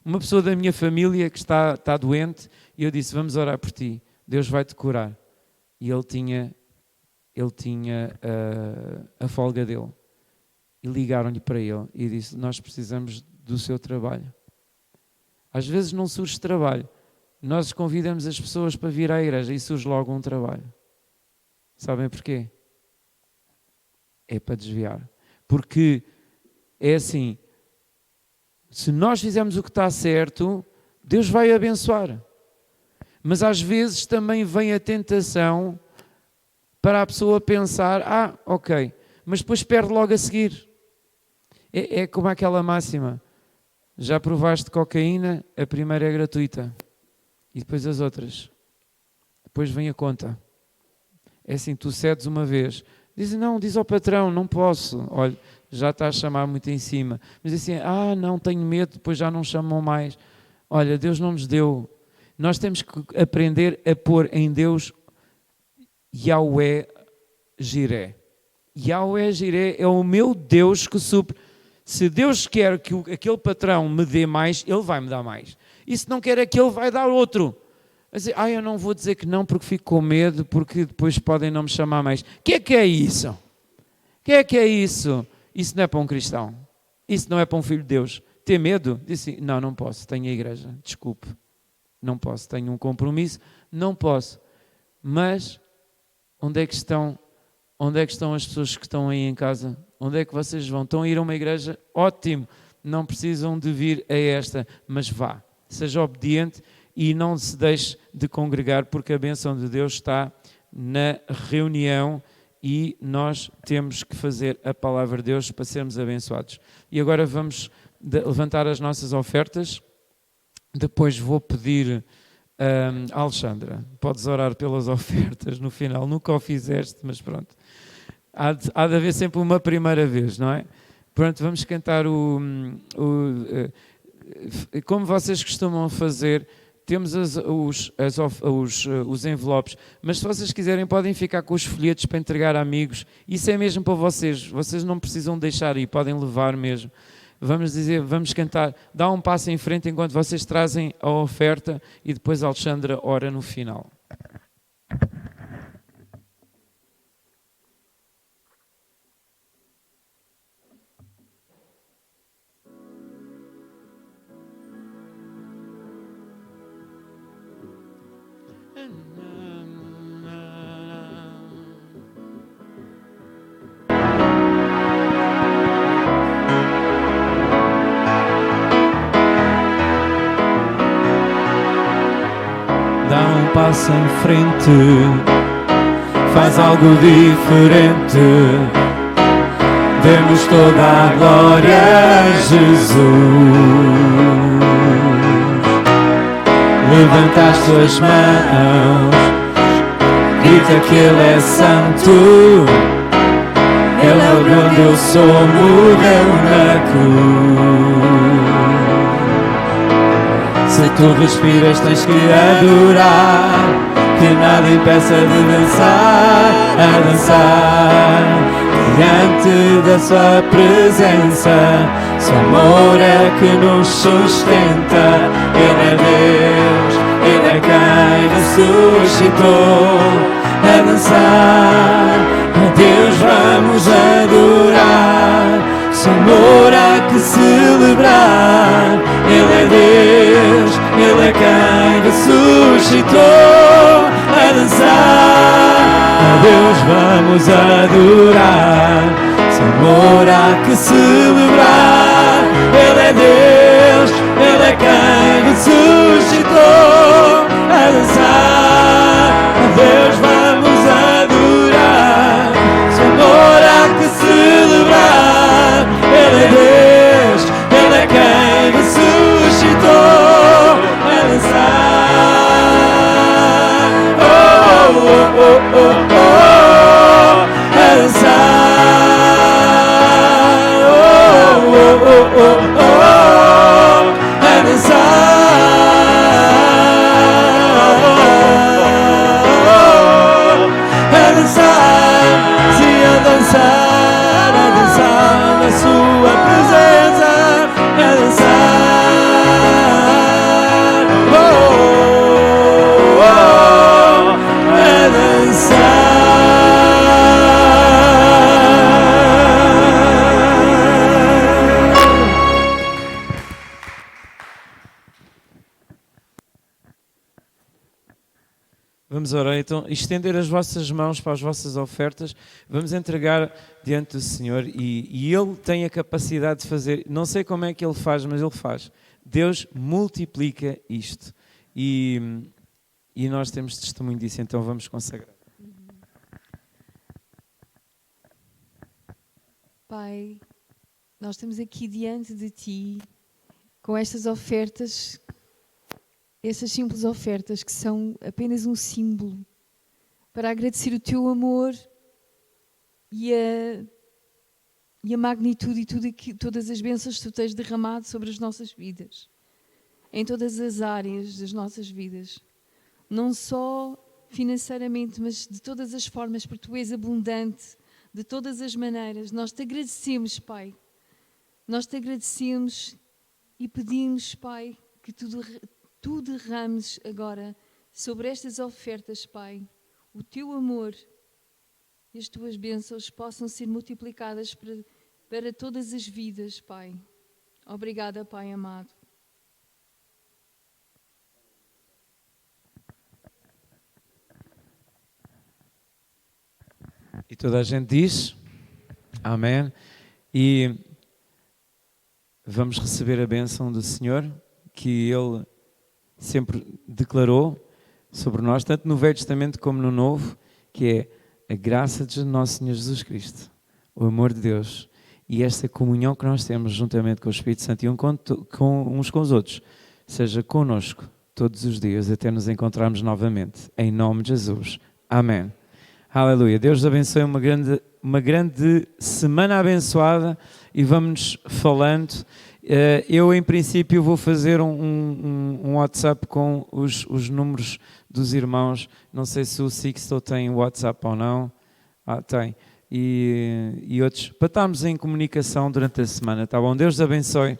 Uma pessoa da minha família que está doente, e eu disse: vamos orar por ti, Deus vai te curar. E ele tinha a folga dele. E ligaram-lhe para ele e disse: nós precisamos do seu trabalho. Às vezes não surge trabalho. Nós convidamos as pessoas para vir à igreja e surge logo um trabalho. Sabem porquê? É para desviar. Porque é assim, se nós fizermos o que está certo, Deus vai abençoar. Mas às vezes também vem a tentação para a pessoa pensar: ok, mas depois perde logo a seguir. É como aquela máxima: já provaste cocaína, a primeira é gratuita. E depois as outras. Depois vem a conta. É assim, tu cedes uma vez. Diz ao patrão, não posso. Olha, já está a chamar muito em cima. Mas assim, não, tenho medo, depois já não chamam mais. Olha, Deus não nos deu. Nós temos que aprender a pôr em Deus Yahweh Jireh. Yahweh Jireh é o meu Deus que supre. Se Deus quer que aquele patrão me dê mais, Ele vai me dar mais. E se não quer aquele, vai dar outro. Eu não vou dizer que não porque fico com medo, porque depois podem não me chamar mais. O que é isso? O que é isso? Isso não é para um cristão. Isso não é para um filho de Deus. Ter medo? Disse: não posso, tenho a igreja. Desculpe. Não posso, tenho um compromisso. Não posso. Mas, onde é que estão as pessoas que estão aí em casa? Onde é que vocês vão? Estão a ir a uma igreja? Ótimo. Não precisam de vir a esta, mas vá. Seja obediente e não se deixe de congregar, porque a bênção de Deus está na reunião e nós temos que fazer a palavra de Deus para sermos abençoados. E agora vamos levantar as nossas ofertas. Depois vou pedir a Alexandra, podes orar pelas ofertas no final. Nunca o fizeste, mas pronto. Há de haver sempre uma primeira vez, não é? Pronto, vamos cantar como vocês costumam fazer. Temos os envelopes, mas se vocês quiserem podem ficar com os folhetos para entregar a amigos. Isso é mesmo para vocês. Vocês não precisam deixar aí, podem levar mesmo. Vamos cantar, dá um passo em frente enquanto vocês trazem a oferta e depois a Alexandra ora no final. Dá um passo em frente, faz algo diferente. Demos toda a glória a Jesus. Levanta as tuas mãos, grita que Ele é santo. Ele é o grande eu sou, morreu na cruz. Se tu respiras tens que adorar, que nada impeça de dançar, a dançar diante da sua presença. Seu amor é que nos sustenta. Ele é Deus, Ele é quem ressuscitou. A dançar, a Deus vamos adorar. Seu amor há que celebrar. Ele é Deus, Ele é quem ressuscitou. A dançar, a Deus vamos adorar. Seu amor há que celebrar. Ele é Deus, Ele é quem ressuscitou. A dançar, a Deus vamos adorar. Seu amor há que celebrar. Ele é Deus, Ele é quem ressuscitou. A dançar, oh, oh, oh, oh, oh. A dançar, oh, oh, oh, oh, oh. A dançar, sim, a dançar na sua presença, a dançar, oh, oh, oh, a dançar. Vamos orar então, estender as vossas mãos para as vossas ofertas, vamos entregar diante do Senhor e Ele tem a capacidade de fazer, não sei como é que Ele faz, mas Ele faz. Deus multiplica isto e nós temos testemunho disso, então vamos consagrar. Pai, nós estamos aqui diante de Ti com estas ofertas, essas simples ofertas que são apenas um símbolo para agradecer o Teu amor e a magnitude e todas as bênçãos que Tu tens derramado sobre as nossas vidas, em todas as áreas das nossas vidas, não só financeiramente, mas de todas as formas, porque Tu és abundante, de todas as maneiras. Nós Te agradecemos, Pai. Nós Te agradecemos e pedimos, Pai, que Tu derrames agora sobre estas ofertas, Pai, o Teu amor e as Tuas bênçãos possam ser multiplicadas para todas as vidas, Pai. Obrigada, Pai amado. E toda a gente diz amém. E vamos receber a bênção do Senhor, que Ele sempre declarou sobre nós, tanto no Velho Testamento como no Novo, que é a graça de nosso Senhor Jesus Cristo, o amor de Deus e esta comunhão que nós temos juntamente com o Espírito Santo e uns com os outros, seja connosco todos os dias até nos encontrarmos novamente. Em nome de Jesus. Amém. Aleluia. Deus abençoe, uma grande semana abençoada e vamos falando. Eu, em princípio, vou fazer um WhatsApp com os números dos irmãos. Não sei se o Sixto tem WhatsApp ou não. Tem. E outros, para estarmos em comunicação durante a semana, tá bom? Deus abençoe.